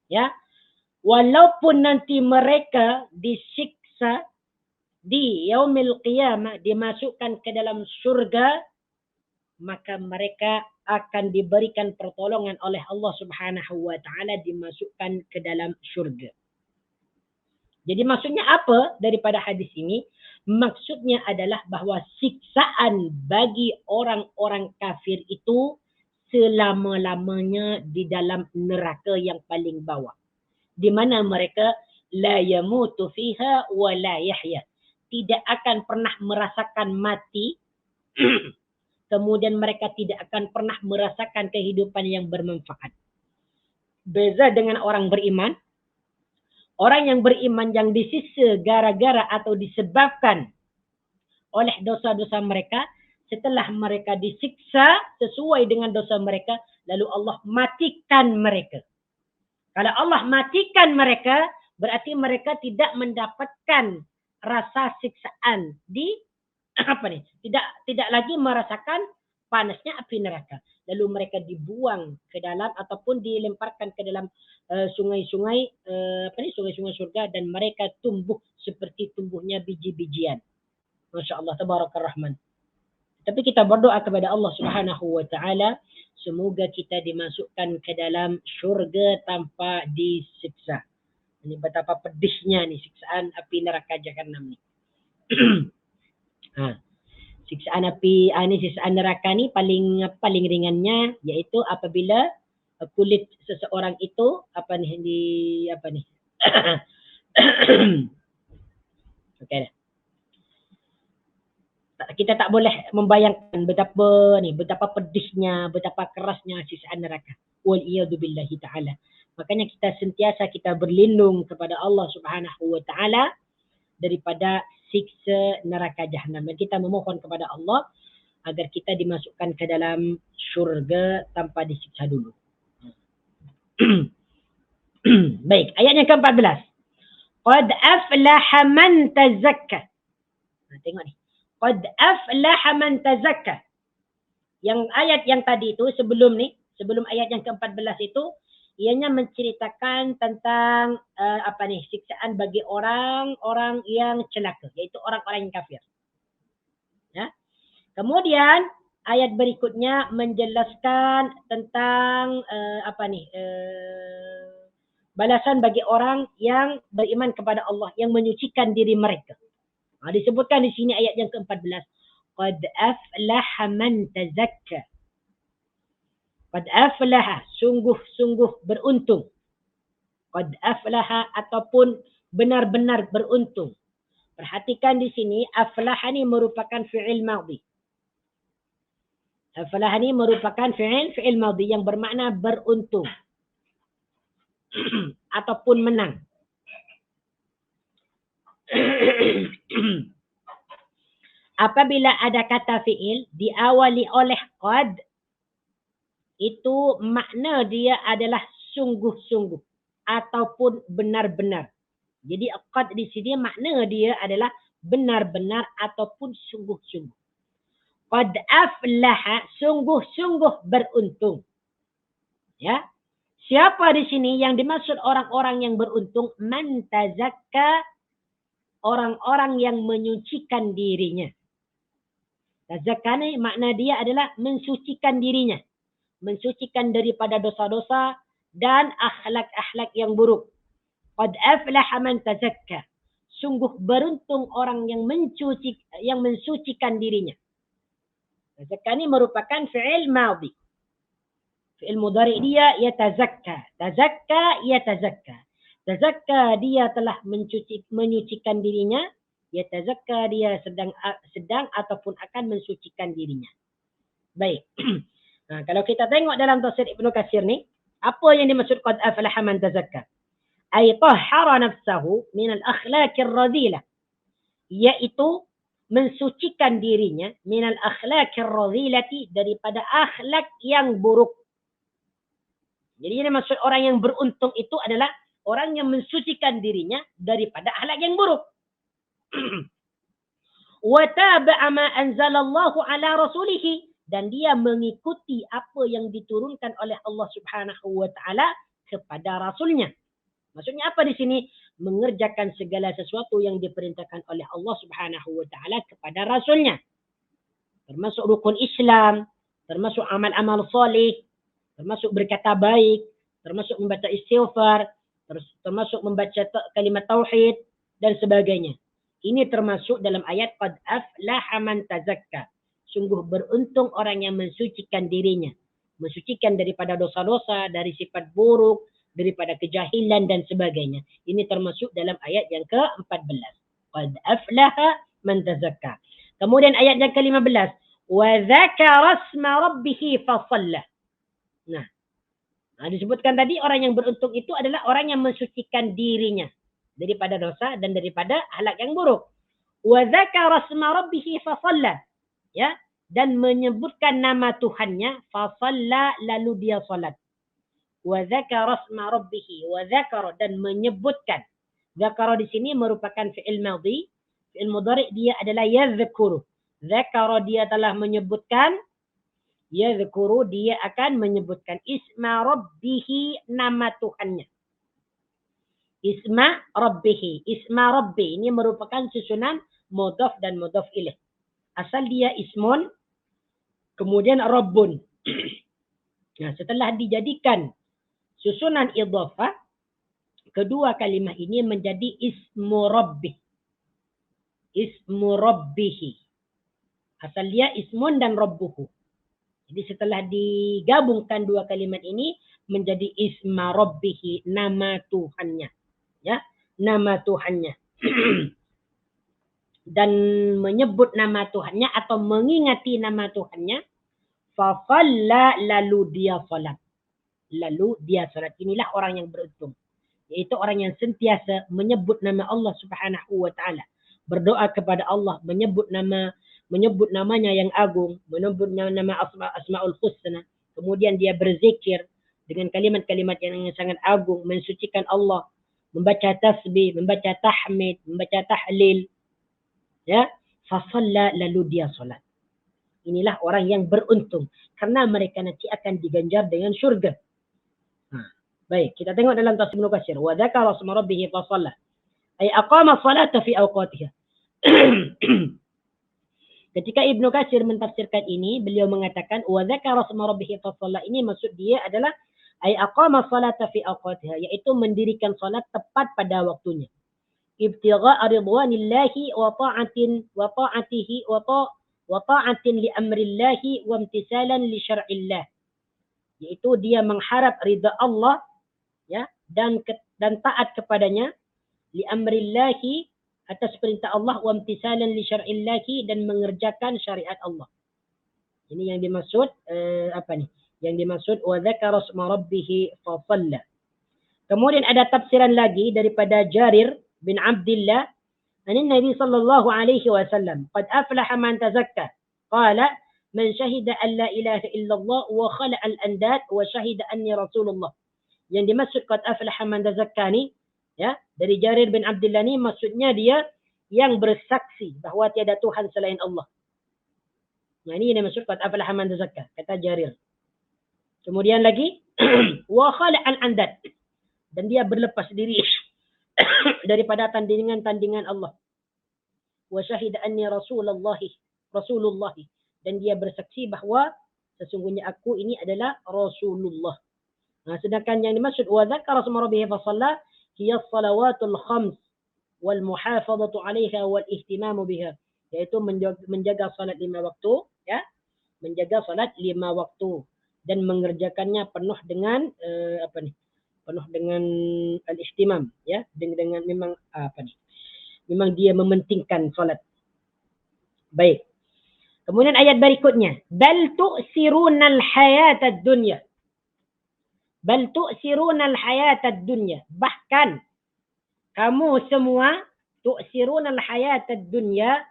ya. Walaupun nanti mereka disiksa di yaumil qiyamah, dimasukkan ke dalam surga, maka mereka akan diberikan pertolongan oleh Allah Subhanahu wa ta'ala, dimasukkan ke dalam surga. Jadi maksudnya apa daripada hadis ini? Maksudnya adalah bahwa siksaan bagi orang-orang kafir itu selama-lamanya di dalam neraka yang paling bawah. Di mana mereka la yamutu fiha wa la yahya. Tidak akan pernah merasakan mati. Kemudian mereka tidak akan pernah merasakan kehidupan yang bermanfaat. Beza dengan orang beriman. Orang yang beriman yang disiksa gara-gara atau disebabkan oleh dosa-dosa mereka, setelah mereka disiksa sesuai dengan dosa mereka, lalu Allah matikan mereka. Kalau Allah matikan mereka, berarti mereka tidak mendapatkan rasa siksaan di tidak lagi merasakan panasnya api neraka. Lalu mereka dibuang ke dalam ataupun dilemparkan ke dalam sungai-sungai sungai-sungai surga, dan mereka tumbuh seperti tumbuhnya biji-bijian. Masya Allah, tabarakar rahman. Tapi kita berdoa kepada Allah Subhanahu wa ta'ala, semoga kita dimasukkan ke dalam surga tanpa disiksa. Ini betapa pedihnya nih siksaan api neraka Jahannam ni. Siksaan api siksaan neraka ni paling ringannya yaitu apabila kulit seseorang itu okey dah. Kita tak boleh membayangkan betapa pedihnya, betapa kerasnya siksa neraka. Wal iyadu billahi ta'ala. Makanya kita berlindung kepada Allah Subhanahu wa taala daripada siksa neraka jahanam. Dan kita memohon kepada Allah agar kita dimasukkan ke dalam syurga tanpa disiksa dulu. Baik, ayatnya ke-14. Qad aflaha man tazakka. Tengok ni. Qad aflaha man tazakka. Yang ayat yang tadi itu sebelum ayat yang ke-14 itu ianya menceritakan tentang siksaan bagi orang-orang yang celaka, iaitu orang-orang yang kafir. Ya. Kemudian ayat berikutnya menjelaskan tentang balasan bagi orang yang beriman kepada Allah, yang menyucikan diri mereka. Disebutkan di sini ayat yang ke-14. Qad aflaha man tazakka. Qad aflaha, sungguh-sungguh beruntung. Qad aflaha ataupun benar-benar beruntung. Perhatikan di sini, aflaha ni merupakan fi'il madhi. Aflaha ni merupakan fi'il madhi yang bermakna beruntung. Ataupun menang. Apabila ada kata fi'il diawali oleh qad, itu makna dia adalah sungguh-sungguh ataupun benar-benar. Jadi qad di sini makna dia adalah benar-benar ataupun sungguh-sungguh. Qad aflaha, sungguh-sungguh beruntung. Ya. Siapa di sini yang dimaksud orang-orang yang beruntung? Man tazakka, orang-orang yang menyucikan dirinya. Tazakka ni makna dia adalah mensucikan dirinya. Mensucikan daripada dosa-dosa dan akhlak-akhlak yang buruk. Qad aflaha man tazakka. Sungguh beruntung orang yang mensucikan dirinya. Tazakka ni merupakan fi'il madhi. Fi'il mudhari dia yatazakka. Tazakka yatazakka. Tazakka dia telah menyucikan dirinya. Yatazakka dia sedang ataupun akan mensucikan dirinya. Baik. Kalau kita tengok dalam tafsir Ibnu Katsir ni, apa yang dimaksud qad aflaha man tazakka? Ay tahhara nafsahu min al-akhlaq ar-radhilah. Yaitu mensucikan dirinya min al-akhlaq ar-radhilati, daripada akhlak yang buruk. Jadi ini maksud orang yang beruntung itu adalah orang yang mensucikan dirinya daripada akhlak yang buruk. Wa taba'a ma anzalallahu ala rasulih, dan dia mengikuti apa yang diturunkan oleh Allah Subhanahu wa taala kepada rasulnya. Maksudnya apa di sini? Mengerjakan segala sesuatu yang diperintahkan oleh Allah Subhanahu wa taala kepada rasulnya. Termasuk rukun Islam, termasuk amal-amal soleh, termasuk berkata baik, termasuk membaca istighfar, termasuk membaca kalimat tauhid dan sebagainya. Ini termasuk dalam ayat qad aflaha man tazakka. Sungguh beruntung orang yang mensucikan dirinya, mensucikan daripada dosa-dosa, dari sifat buruk, daripada kejahilan dan sebagainya. Ini termasuk dalam ayat yang ke-14. Qad aflaha man tazakka. Kemudian ayat yang ke-15, wa dzakara asma rabbih fa shalla. Nah, disebutkan tadi orang yang beruntung itu adalah orang yang mensucikan dirinya daripada dosa dan daripada akhlak yang buruk. Wa dzakara asma rabbih fa shalla. Ya, dan menyebutkan nama Tuhannya, fa shalla, lalu dia salat. Wa dzakara asma rabbih, wa dzakara, dan menyebutkan. Dzakara di sini merupakan fi'il madhi. Fi'il mudhari dia adalah yadhkuru. Dzakara dia telah menyebutkan. Yadhkuru dia akan menyebutkan isma rabbihi, nama Tuhannya. Isma rabbihi. Isma rabbi ini merupakan susunan mudhaf dan mudhaf ilaih. Asal dia ismun, kemudian rabbun. Nah, setelah dijadikan susunan idhafah, kedua kalimah ini menjadi ismu rabbi. Ismu rabbihi. Asal dia ismun dan rabbuhu. Jadi setelah digabungkan dua kalimat ini menjadi isma rabbihi, nama Tuhannya. Ya, nama Tuhannya. Dan menyebut nama Tuhannya atau mengingati nama Tuhannya, fafalla, lalu dia salat. Lalu dia salat. Inilah orang yang beruntung. Yaitu orang yang sentiasa menyebut nama Allah Subhanahu wa taala. Berdoa kepada Allah, menyebut namanya yang agung, menyebut nama Asmaul Husna. Kemudian dia berzikir dengan kalimat-kalimat yang sangat agung, mensucikan Allah, membaca tasbih, membaca tahmid, membaca tahlil. Ya, fasalla, lalu dia salat. Inilah orang yang beruntung karena mereka nanti akan diganjar dengan syurga. Baik, kita tengok dalam tafsir Ibnu Katsir. Wa dzakara asma rabbih fa shalla. Ay aqama salata fi awqatiha. Ketika Ibnu Katsir mentafsirkan ini, beliau mengatakan wa dzakara asma rabbih fa shalla, ini maksud dia adalah ay aqama salata fi awqatiha, yaitu mendirikan salat tepat pada waktunya. Ibtigha' ridwanillahi wa ta'atihi wa ta'atin li amrillahi wa imtisalan li syar'illah. Yaitu dia mengharap ridha Allah, ya, dan taat kepadanya, li amrillahi, atas perintah Allah, wa imtisalan li syar'illahi, dan mengerjakan syariat Allah. Ini yang dimaksud Yang dimaksud wa dzakara asma rabbih fa shalla. Kemudian ada tafsiran lagi daripada Jarir bin Abdullah, Nabi sallallahu alaihi wasallam, qad aflaha man tazakka, qala man syahida an la ilaha illallah wa khala al-andad wa syahida anni rasulullah. Yang dimaksud qad aflaha man tazakka ni, ya, dari Jarir bin Abdullah ni, maksudnya dia yang bersaksi bahawa tiada Tuhan selain Allah. Nah, ini yang dimaksud qad aflaha man tazakka, kata Jarir. Kemudian lagi wa khala al-andad, dan dia berlepas diri daripada tandingan-tandingan Allah. Wa syahida anni rasulullah, dan dia bersaksi bahawa sesungguhnya aku ini adalah Rasulullah. Nah, sedangkan yang dimaksud wa dzakara asma rabbih fa shalla hiya as-salawatul khams wal muhafazatu 'alaiha wal ihtimamu biha, yaitu menjaga salat 5 waktu, ya, menjaga salat 5 waktu dan mengerjakannya penuh dengan penuh dengan al-ihtimam, ya, dengan memang dia mementingkan salat. Baik. Kemudian ayat berikutnya, bal tu'sirunal hayatad dunya. Bal tu'sirunal hayatad dunya. Bahkan kamu semua tu'sirunal hayatad dunya,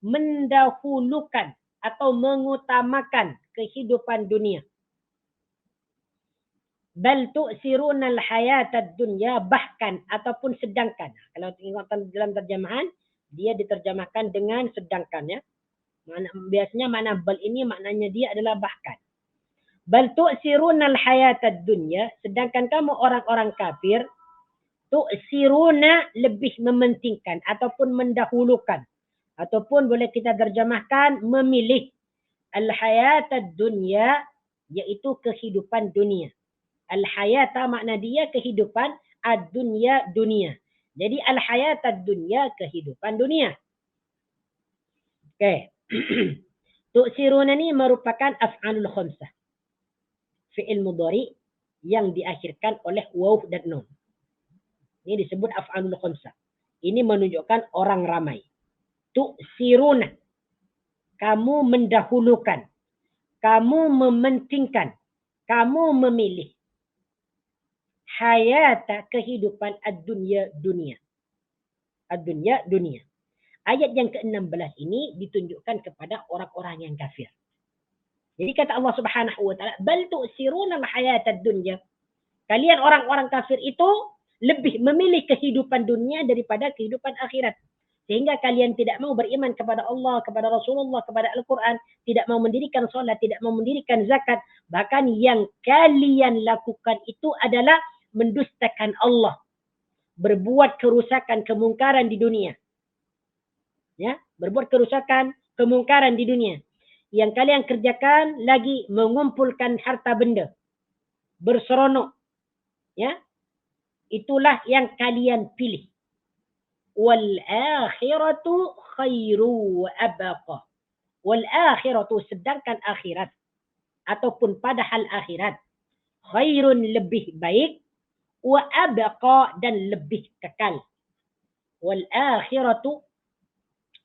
mendahulukan atau mengutamakan kehidupan dunia. Bal tu'sirunal hayatad dunya, bahkan ataupun sedangkan. Kalau tengok dalam terjemahan, dia diterjemahkan dengan sedangkan, ya. Biasanya makna bal ini maknanya dia adalah bahkan. Bal tu'sirunal hayatad dunya, sedangkan kamu orang-orang kafir, tu'siruna, lebih mementingkan ataupun mendahulukan, ataupun boleh kita terjemahkan memilih, al-hayatad dunya, yaitu kehidupan dunia. Al-hayata makna dia kehidupan, ad-dunya dunia. Jadi al-hayatad dunya, kehidupan dunia. Okey. Tu'siruna ni merupakan af'alul khamsah, fi'il mudhari yang diakhirkan oleh waw dan nun. Ini disebut af'alul khamsah. Ini menunjukkan orang ramai. Tu'siruna, kamu mendahulukan, kamu mementingkan, kamu memilih, hayata, kehidupan, ad-dunya dunia. Ad-dunya dunia. Ayat yang ke-16 ini ditunjukkan kepada orang-orang yang kafir. Jadi kata Allah Subhanahu wa taala, bal tu'siruna al-hayatad dunya. Kalian orang-orang kafir itu lebih memilih kehidupan dunia daripada kehidupan akhirat. Sehingga kalian tidak mau beriman kepada Allah, kepada Rasulullah, kepada Al-Quran, tidak mau mendirikan solat, tidak mau mendirikan zakat. Bahkan yang kalian lakukan itu adalah mendustakan Allah, berbuat kerusakan, kemungkaran di dunia. Ya, berbuat kerusakan, kemungkaran di dunia. Yang kalian kerjakan lagi mengumpulkan harta benda, berseronok. Ya, itulah yang kalian pilih. Wal akhiratu khairu wa abqa. Wal akhiratu, sedangkan akhirat ataupun padahal akhirat, khairun lebih baik, wa abqa dan lebih kekal. Wal akhiratu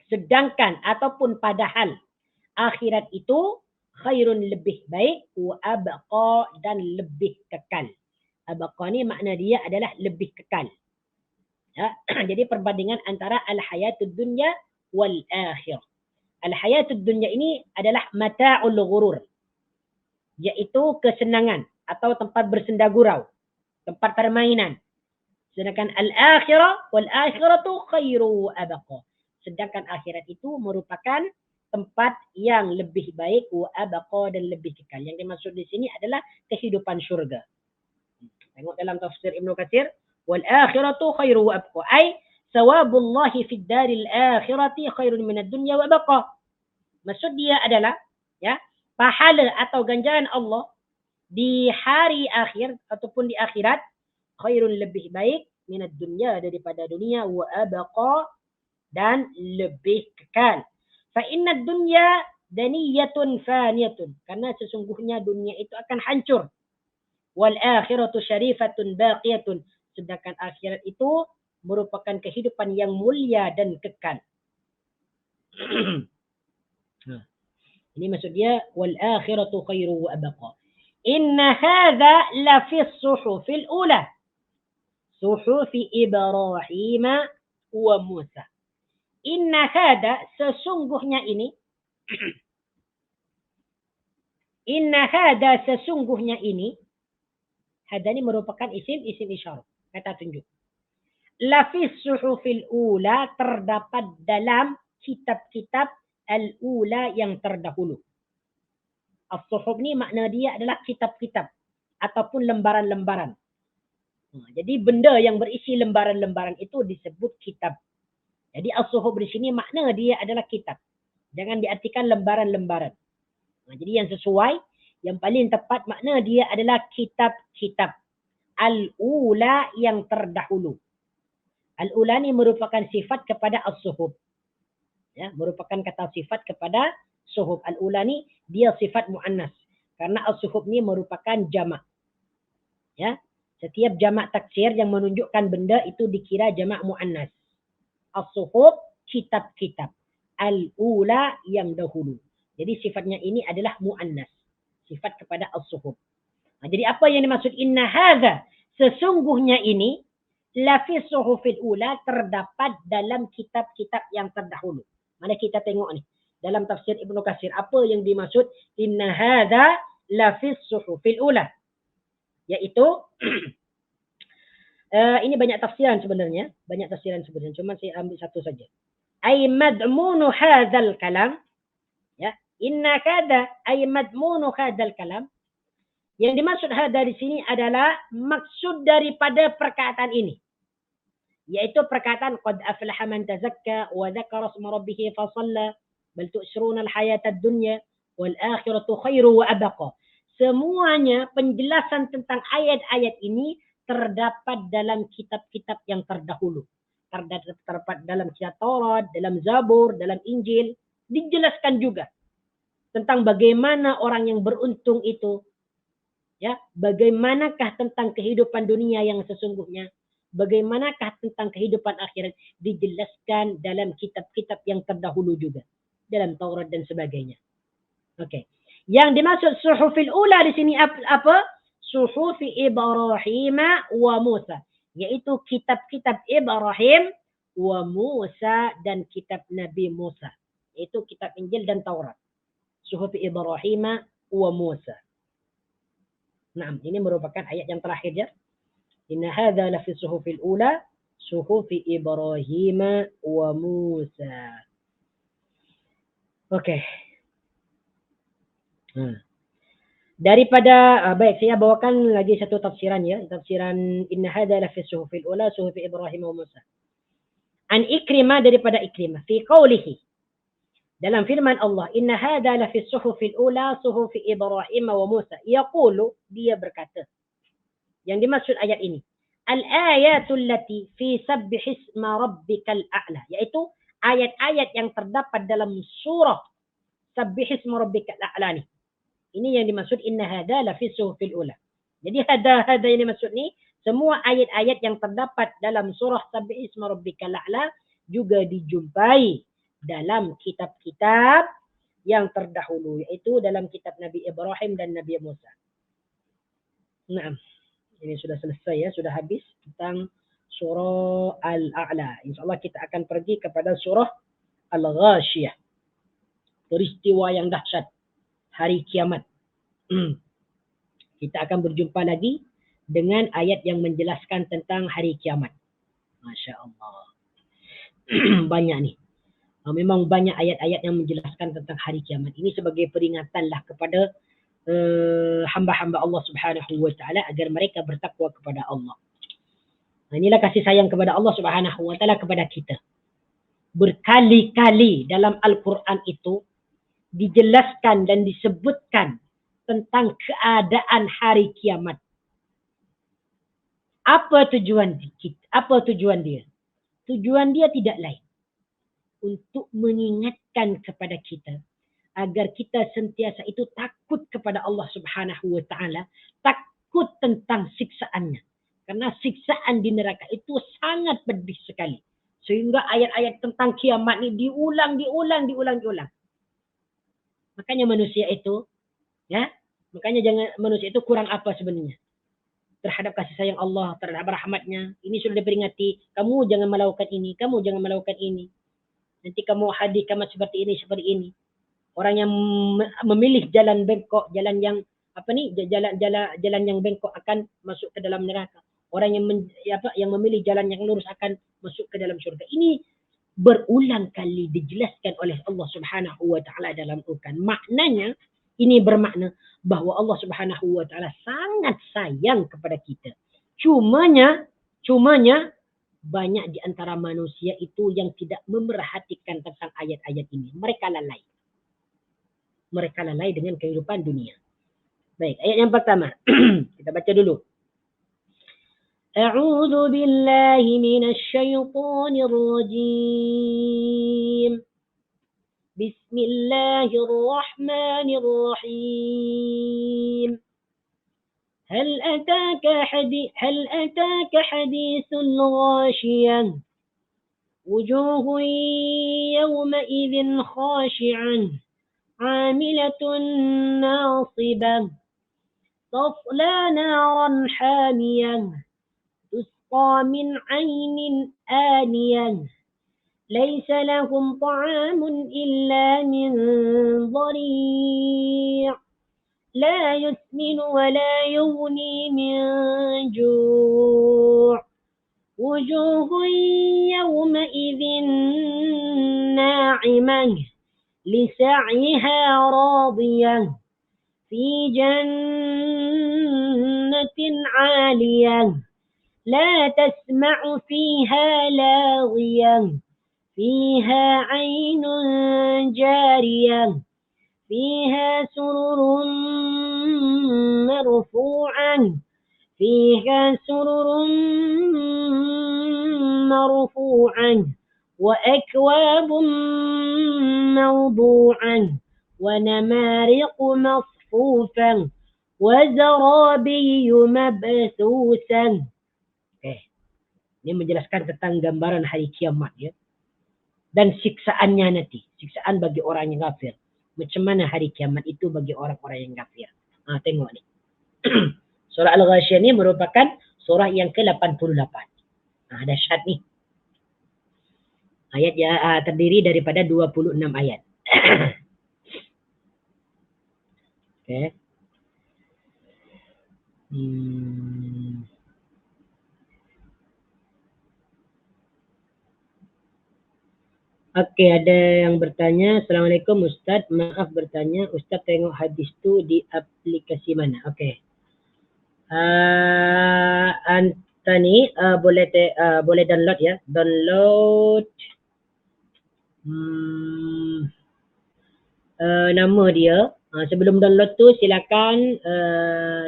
sedangkan ataupun padahal akhirat itu khairun lebih baik, wa abqa dan lebih kekal. Abqa ni makna dia adalah lebih kekal. Ya, jadi perbandingan antara al-hayatud dunya wal akhirah. Al-hayatud dunya ini adalah mata'ul ghurur, yaitu kesenangan atau tempat bersenda gurau, tempat permainan. Sedangkan al-akhirah wal akhiratu khairu wa abqa. Sedangkan akhirat itu merupakan tempat yang lebih baik, wa abqa dan lebih kekal. Yang dimaksud di sini adalah kehidupan syurga. Tengok dalam tafsir Ibnu Katsir, wal akhiratu khairu wa abqa. Ai sawabullahi fid daril akhirati khairun minad dunya wa abqa. Maksud dia adalah ya, pahala atau ganjaran Allah di hari akhir ataupun di akhirat khairun lebih baik minad dunya daripada dunia, wa abqa dan lebih kekal. Fa innad dunya daniyatun faniyatun, karena sesungguhnya dunia itu akan hancur. Wal akhiratu syarifatun baqiyatun, sedangkan akhirat itu merupakan kehidupan yang mulia dan kekal. Ini maksud dia wal akhiratu khairu wa abqa. Inna hadza la fi as-suhufil ula. Suhufi Ibrahim wa Musa. Inna hadza sesungguhnya ini inna hadza sesungguhnya ini, hadza ini merupakan isim isyarat, kata tunjuk. La fi suhufil ula, terdapat dalam kitab-kitab al-ula yang terdahulu. As-suhuf ni makna dia adalah kitab-kitab ataupun lembaran-lembaran. Jadi benda yang berisi lembaran-lembaran itu disebut kitab. Jadi as-suhuf di sini makna dia adalah kitab. Jangan diartikan lembaran-lembaran. Jadi yang sesuai, yang paling tepat makna dia adalah kitab-kitab al-ula yang terdahulu. Al-ula ni merupakan sifat kepada as-suhuf. Ya, merupakan kata sifat kepada suhuf. Al-ula ni dia sifat muannas. Karena as-suhuf ni merupakan jamak. Ya, setiap jamak taksir yang menunjukkan benda itu dikira jamak muannas. As-suhuf kitab-kitab. Al-ula yang dahulu. Jadi sifatnya ini adalah muannas. Sifat kepada as-suhuf. Jadi apa yang dimaksud inna hadza? Sesungguhnya ini la fi suhufil ula, terdapat dalam kitab-kitab yang terdahulu. Mana kita tengok ni dalam tafsir Ibnu Katsir apa yang dimaksud inna hadza la fi suhufil ula, yaitu ini banyak tafsiran sebenarnya, cuma saya ambil satu saja. Ay madmunu hadzal kalam, ya, inna kadza ay madmunu hadzal kalam. Yang dimaksud hadza di sini adalah maksud daripada perkataan ini, yaitu perkataan qad aflaha man tazakka wa dzakara isma rabbih fa shalla bal tu'siruna al-hayata ad-dunya wal akhiratu khairu wa abqa. Semuanya penjelasan tentang ayat-ayat ini terdapat dalam kitab-kitab yang terdahulu. Terdapat dalam kitab Taurat, dalam Zabur, dalam Injil. Dijelaskan juga tentang bagaimana orang yang beruntung itu, ya, bagaimanakah tentang kehidupan dunia yang sesungguhnya, bagaimanakah tentang kehidupan akhirat, dijelaskan dalam kitab-kitab yang terdahulu juga, dalam Taurat dan sebagainya. Okey. Yang dimaksud suhufil ula di sini apa? Suhufi Ibrahim wa Musa, yaitu kitab-kitab Ibrahim wa Musa dan kitab Nabi Musa, yaitu kitab Injil dan Taurat. Suhufi Ibrahim wa Musa. Nah, ini merupakan ayat yang terakhir ya. Inna hadza la fi suhufil ula, suhufi Ibrahim wa Musa. Okey. Daripada baik, saya bawakan lagi satu tafsiran ya, tafsiran inna hadza la fi suhufil ula, suhufi Ibrahim wa Musa. An Ikrimah, daripada Ikrimah, fi qawlihi, dalam firman Allah, inna hadza la fi suhufil ula, suhufi Ibrahim wa Musa. Yaqulu, dia berkata, yang dimaksud ayat ini, al-ayatul lati fi sabbih isma rabbikal a'la, yaitu ayat-ayat yang terdapat dalam surah sabbih isma rabbikal a'la ni. Ini yang dimaksud inna hadza la fi suhufil ula. Jadi hada ini maksud ni, semua ayat-ayat yang terdapat dalam surah Sabbi Isma Rabbikal A'la juga dijumpai dalam kitab-kitab yang terdahulu, iaitu dalam kitab Nabi Ibrahim dan Nabi Musa. Nah, ini sudah selesai ya, sudah habis tentang surah Al-A'la. InsyaAllah kita akan pergi kepada surah Al-Ghashiyah. Peristiwa yang dahsyat, hari kiamat. Kita akan berjumpa lagi dengan ayat yang menjelaskan tentang hari kiamat. Masya Allah. Banyak ni. Memang banyak ayat-ayat yang menjelaskan tentang hari kiamat. Ini sebagai peringatan lah kepada hamba-hamba Allah Subhanahu wa taala agar mereka bertakwa kepada Allah. Inilah kasih sayang kepada Allah Subhanahu wa taala kepada kita. Berkali-kali dalam Al-Quran itu dijelaskan dan disebutkan tentang keadaan hari kiamat. Apa tujuan dia? Tujuan dia tidak lain untuk mengingatkan kepada kita agar kita sentiasa itu takut kepada Allah Subhanahu wa taala, takut tentang siksaannya. Karena siksaan di neraka itu sangat pedih sekali. Sehingga ayat-ayat tentang kiamat ni diulang. Makanya manusia itu manusia itu kurang apa sebenarnya terhadap kasih sayang Allah, terhadap rahmatnya. Ini sudah diperingati, kamu jangan melakukan ini, kamu jangan melakukan ini. Nanti kamu hadir kiamat seperti ini. Orang yang memilih jalan bengkok, jalan yang yang bengkok akan masuk ke dalam neraka. Orang yang memilih jalan yang lurus akan masuk ke dalam syurga. Ini berulang kali dijelaskan oleh Allah Subhanahu wa taala dalam Al-Quran. Maknanya ini bermakna bahawa Allah Subhanahu wa taala sangat sayang kepada kita. Cumanya banyak di antara manusia itu yang tidak memerhatikan tentang ayat-ayat ini. Mereka lalai dengan kehidupan dunia. Baik, ayat yang pertama. Kita baca dulu. A'udzu billahi minasy syaithanir rajim. Bismillahirrahmanirrahim. هل أتاك حديث الغاشية وجوه يومئذ خاشعة عاملة ناصبة تصلى نارا حامية تسقى من عين آنية ليس لهم طعام إلا من ضريع لا يسمن ولا يغني من جوع وجوه يومئذ ناعمة لسعيها راضية في جنة عالية لا تسمع فيها لاغية فيها عين جارية فيها سرر مرفوعة وأكواب موضوعة ونمارق مصفوفة وزرابي مبثوثة. Ini menjelaskan tentang gambaran hari kiamat ya. Dan siksaannya nanti. Siksaan bagi orang yang kafir. Macam mana hari kiamat itu bagi orang-orang yang kafir. Tengok ni. Surah Al-Ghashiyah ni merupakan surah yang ke-88. Dahsyat ni. Ayat terdiri daripada 26 ayat. Okay. Okey, ada yang bertanya, Assalamualaikum Ustaz, maaf bertanya, Ustaz tengok hadis tu di aplikasi mana? Okey. Antani boleh download ya. Download nama dia. Sebelum download tu silakan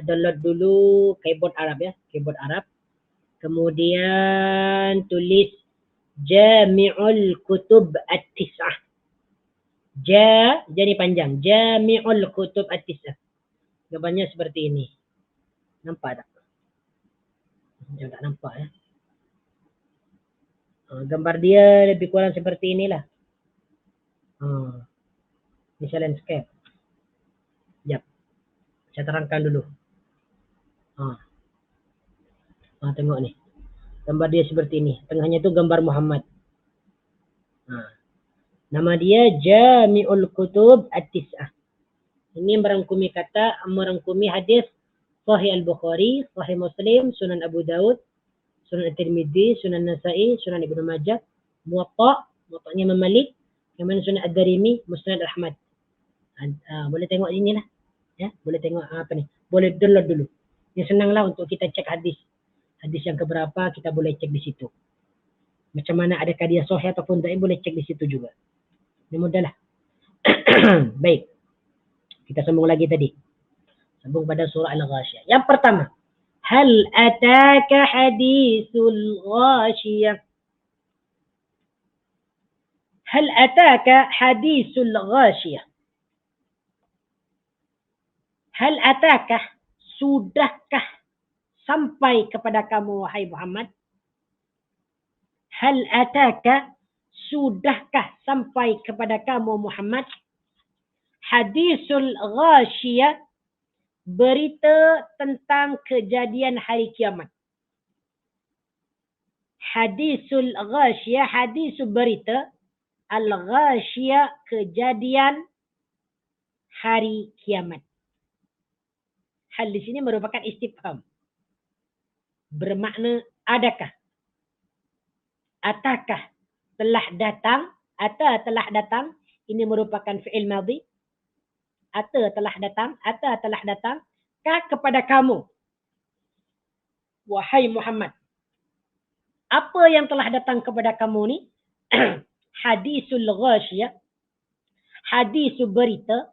download dulu keyboard Arab ya, keyboard Arab. Kemudian tulis Jami'ul Kutub At-Tis'ah. Jadi panjang. Jami'ul Kutub At-Tis'ah. Gambarnya seperti ini. Nampak tak? Macam tak nampak ya. Gambar dia lebih kurang seperti inilah. Ini saya landscape. Sekejap. Saya terangkan dulu. Tengok ni. Gambar dia seperti ini. Tengahnya tu gambar Muhammad. Nama dia Jami'ul Kutub At-Tis'ah. Ini merangkumi hadis Sahih Al-Bukhari, Sahih Muslim, Sunan Abu Daud, Sunan At-Tirmidzi, Sunan Nasa'i, Sunan Ibnu Majah, Muwatta'nya Imam Malik, kemudian Sunan Ad-Darimi, Musnad Ahmad. Boleh tengok sini lah. Ya, boleh tengok apa ni. Boleh download dulu. Ini senanglah untuk kita cek hadis. Hadis yang keberapa kita boleh cek di situ. Macam mana adakah dia sahih ataupun dhaif boleh cek di situ juga. Ini mudahlah. Baik. Kita sambung lagi tadi. Sambung pada surah Al-Ghashiyah. Yang pertama, hal ataka hadisul ghashiyah. Hal ataka hadisul ghashiyah. Hal ataka, sudahkah sampai kepada kamu wahai Muhammad? Hal ataka, sudahkah sampai kepada kamu Muhammad? Hadisul ghashiyah, berita tentang kejadian hari kiamat. Hadisul ghashiyah, hadisul berita, al-ghashiyah, kejadian hari kiamat. Hal di sini merupakan istifham. Bermakna adakah? Atakah? Telah datang? Ata telah datang. Ini merupakan fi'il madhi. Ata telah datang. Ata telah datang. Kah kepada kamu? Wahai Muhammad. Apa yang telah datang kepada kamu ni? Hadisul ghashiyah. Hadisul berita.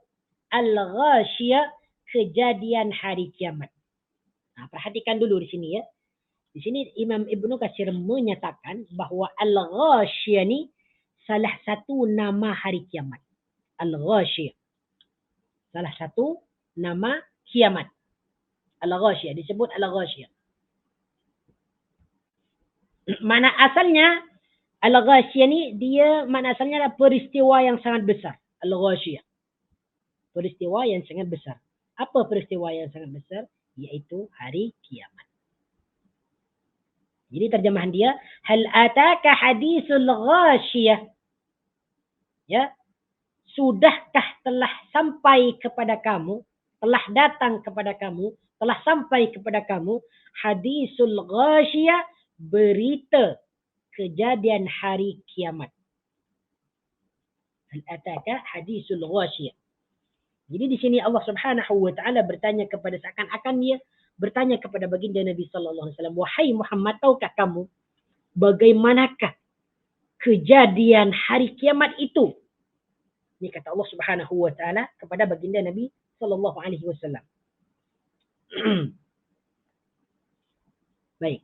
Al-ghashiyah. Kejadian hari kiamat. Perhatikan dulu di sini ya. Di sini Imam Ibnu Katsir menyatakan bahawa Al-Ghashiyah ni salah satu nama hari kiamat. Al-Ghashiyah. Salah satu nama kiamat. Al-Ghashiyah. Disebut Al-Ghashiyah. Mana asalnya Al-Ghashiyah ni dia mana asalnya adalah peristiwa yang sangat besar. Al-Ghashiyah. Peristiwa yang sangat besar. Apa peristiwa yang sangat besar? Yaitu hari kiamat. Jadi terjemahan dia, hal ataka hadisul ghashiyah. Ya. Sudahkah telah sampai kepada kamu, telah datang kepada kamu, telah sampai kepada kamu hadisul ghashiyah, berita kejadian hari kiamat. Hal ataka hadisul ghashiyah. Jadi di sini Allah Subhanahu wa taala bertanya kepada seakan-akan dia bertanya kepada baginda Nabi sallallahu alaihi wasallam, wahai Muhammad, tahukah kamu bagaimanakah kejadian hari kiamat itu? Ini kata Allah Subhanahu wa taala kepada baginda Nabi sallallahu alaihi wasallam. Baik.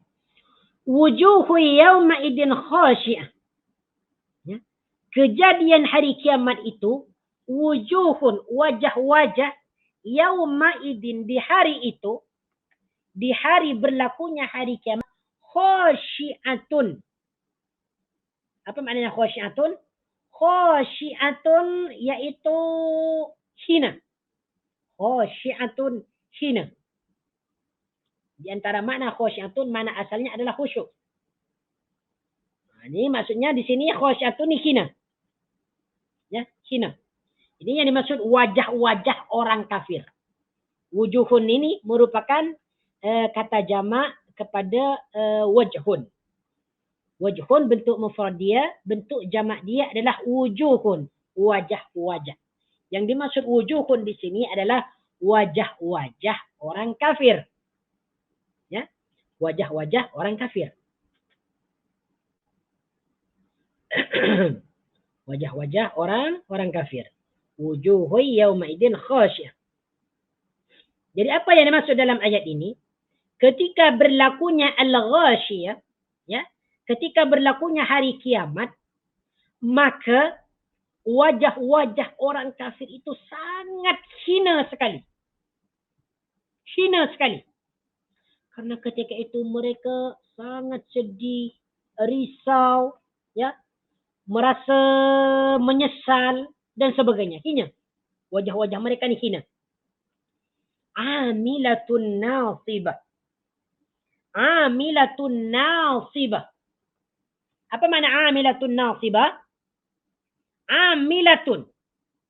Wujuhu yawma idin khashi'ah. Ya. Kejadian hari kiamat itu wujuhun, wajah-wajah, yauma idin, di hari itu, di hari berlakunya hari kiamat, khasyi'atun. Apa maknanya khasyi'atun? Khasyi'atun yaitu hina. Khasyi'atun hina. Di antara makna khasyi'atun, makna asalnya adalah khusyuk. Ini maksudnya di sini khasyi'atun ni hina. Ya, hina. Ini yang dimaksud wajah-wajah orang kafir. Wujuhun ini merupakan kata jamak kepada wajhun. Wajhun bentuk mufrad dia, bentuk jamak dia adalah wujuhun, wajah-wajah. Yang dimaksud wujuhun di sini adalah wajah-wajah orang kafir. Ya, wajah-wajah orang kafir. Wajah-wajah orang kafir. Wujuhu yawma idin khasyah. Jadi apa yang dimaksud dalam ayat ini? Ketika berlakunya al-ghashiyah, ya, ketika berlakunya hari kiamat, maka wajah-wajah orang kafir itu sangat hina sekali. Hina sekali. Karena ketika itu mereka sangat sedih, risau, ya, merasa menyesal dan sebagainya. Hina. Wajah-wajah mereka ni hina. Amilatun nasibah. Amilatun nasibah. Apa makna amilatun nasibah? Amilatun,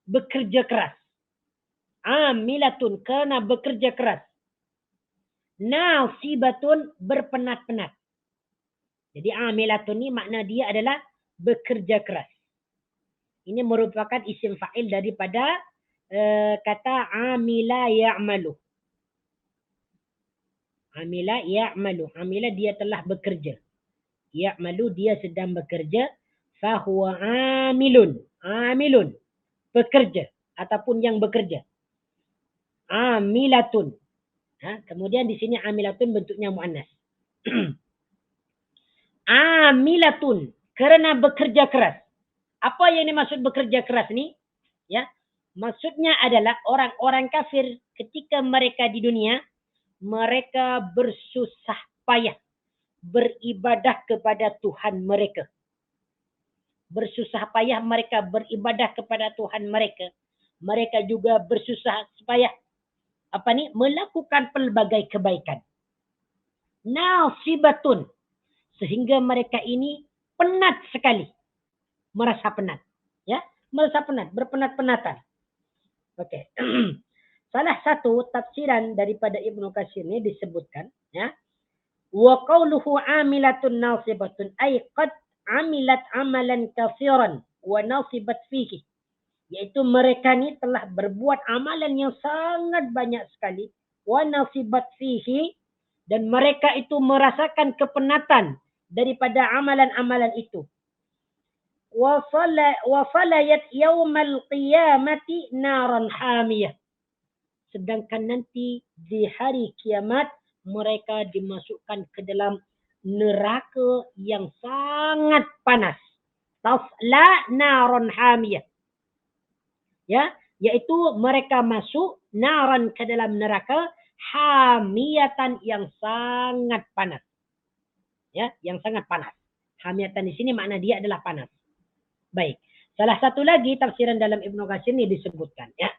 bekerja keras. Amilatun, kerana bekerja keras. Nasibatun, berpenat-penat. Jadi amilatun ni makna dia adalah bekerja keras. Ini merupakan isim fa'il daripada kata amila ya'malu. Amila ya'malu. Amila dia telah bekerja. Ya'malu dia sedang bekerja. Fahuwa amilun. Amilun. Bekerja. Ataupun yang bekerja. Amilatun. Kemudian di sini amilatun bentuknya muannas. Amilatun. Kerana bekerja keras. Apa yang dimaksud bekerja keras ni? Ya, maksudnya adalah orang-orang kafir ketika mereka di dunia, mereka bersusah payah beribadah kepada Tuhan mereka. Bersusah payah mereka beribadah kepada Tuhan mereka. Mereka juga bersusah payah melakukan pelbagai kebaikan. Nasibatun, sehingga mereka ini penat sekali. Merasa penat. Ya, merasa penat, berpenat-penatan. Okey. Salah satu tafsiran daripada Ibnu Katsir ni disebutkan, ya. Wa qawluhu amilatun nasibatun ay qad amilat amalan katsiran wa nasibat fihi. Iaitu mereka ni telah berbuat amalan yang sangat banyak sekali, wa nasibat fihi, dan mereka itu merasakan kepenatan daripada amalan-amalan itu. Wa falayat yaumal qiyamati naran hamiyah. Sedangkan nanti di hari kiamat mereka dimasukkan ke dalam neraka yang sangat panas. Tasla naran hamiyah. Ya, yaitu mereka masuk naran ke dalam neraka hamiyatan yang sangat panas. Ya, yang sangat panas. Hamiyatan di sini makna dia adalah panas. Baik. Salah satu lagi tafsiran dalam Ibnu Katsir ini disebutkan, ya.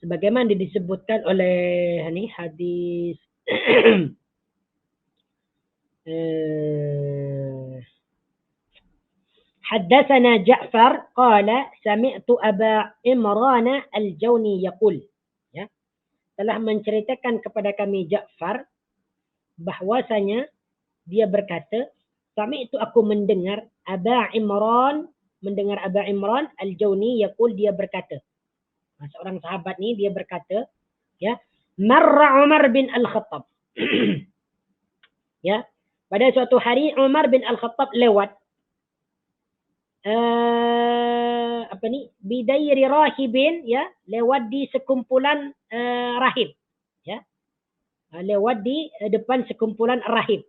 Sebagaimana disebutkan oleh hadis حدثنا جعفر قال سمعت أبا عمران الجوني يقول, ya, telah menceritakan kepada kami Ja'far bahwasanya dia berkata, sami'tu, aku mendengar Aba Imran al-Jawni yaqul, dia berkata, seorang sahabat ni dia berkata, ya, marra Umar bin Al-Khattab. Ya, pada suatu hari Umar bin Al-Khattab lewat bidairi rahibin, ya, lewat di sekumpulan rahib, ya, lewat di depan sekumpulan rahib.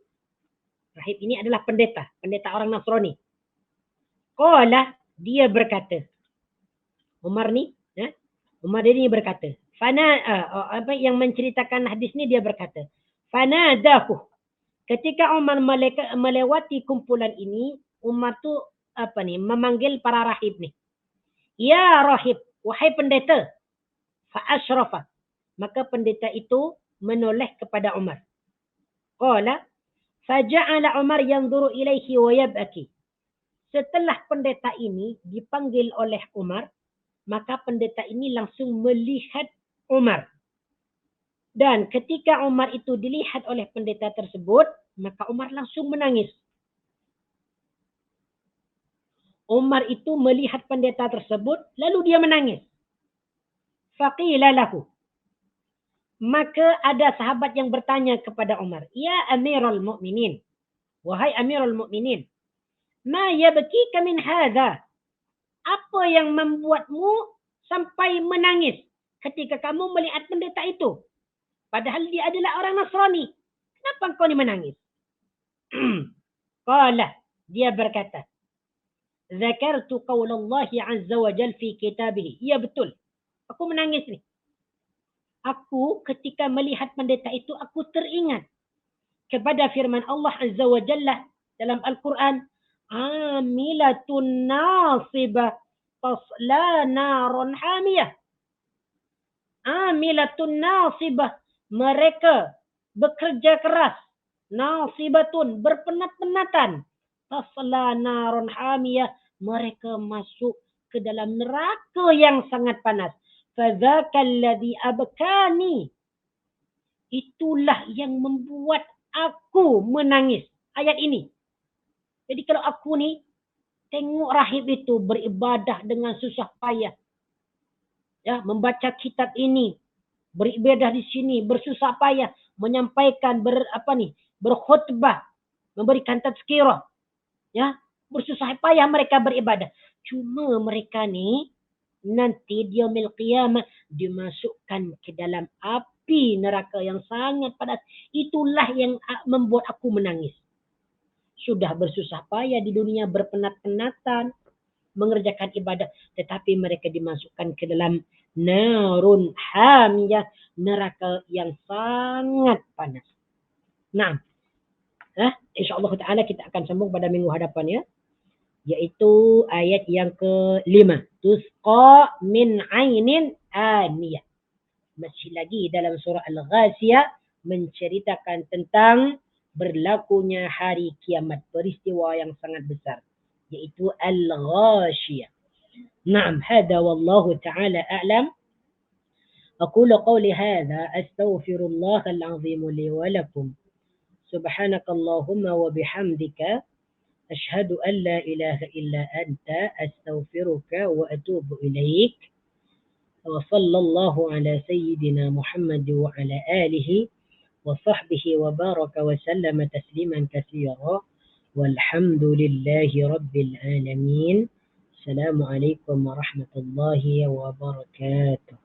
Rahib ini adalah pendeta orang Nasrani. Qala, dia berkata, Umar ni, ya, Umar ini berkata, yang menceritakan hadis ni dia berkata, fanadahu, ketika Umar melewati kumpulan ini, Umar tu memanggil para rahib ni. Ya rahib, wahai pendeta. Fa asyrafa, maka pendeta itu menoleh kepada Umar. Qala, faja'ala Umar yanzuru ilaihi wa yabaki. Setelah pendeta ini dipanggil oleh Umar, maka pendeta ini langsung melihat Umar. Dan ketika Umar itu dilihat oleh pendeta tersebut, maka Umar langsung menangis. Umar itu melihat pendeta tersebut, lalu dia menangis. Faqila lahu, maka ada sahabat yang bertanya kepada Umar, ya Amirul Mukminin, wahai Amirul Mukminin, ma yabkika min hadha? Apa yang membuatmu sampai menangis ketika kamu melihat pendeta itu? Padahal dia adalah orang Nasrani. Kenapa kau ni menangis? Qala, dia berkata, Zakartu qawlallahi azza wa jal fi kitabih. Ya betul, aku menangis ni. Aku ketika melihat pendeta itu, aku teringat kepada firman Allah Azza wa Jalla dalam Al-Quran, amilatun nasibah tasla narun hamiyah. Amilatun nasibah, mereka bekerja keras, nasibatun, berpenat-penatan, tasla narun hamiyah, mereka masuk ke dalam neraka yang sangat panas. Fadzakal ladzi abkani, itulah yang membuat aku menangis. Ayat ini. Jadi kalau aku ni tengok rahib itu beribadah dengan susah payah, ya, membaca kitab ini, beribadah di sini, bersusah payah, menyampaikan berkhutbah, memberikan tazkirah, ya, bersusah payah mereka beribadah. Cuma mereka ni nanti di yaumil qiyamah dimasukkan ke dalam api neraka yang sangat panas. Itulah yang membuat aku menangis. Sudah bersusah payah di dunia, berpenat-penatan mengerjakan ibadah, tetapi mereka dimasukkan ke dalam narun hamiyah, neraka yang sangat panas. Nah, insyaAllah ta'ala kita akan sambung pada minggu hadapan, ya, yaitu ayat yang ke-5. Tusqa min ainin aniyah. Masih lagi dalam surah Al-Ghasiyah menceritakan tentang berlakunya hari kiamat, peristiwa yang sangat besar, yaitu Al-Ghashiyah. Naam, hada wallahu ta'ala a'lam. أقول قولي هذا أستغفر الله العظيم لي ولكم. سبحانك اللهم وبحمدك أشهد أن لا إله إلا أنت أستغفرك وأتوب إليك. وصلى الله على سيدنا محمد وعلى آله وصحبه وبارك وسلم تسليما كثيرا والحمد لله رب العالمين. السلام عليكم ورحمة الله وبركاته.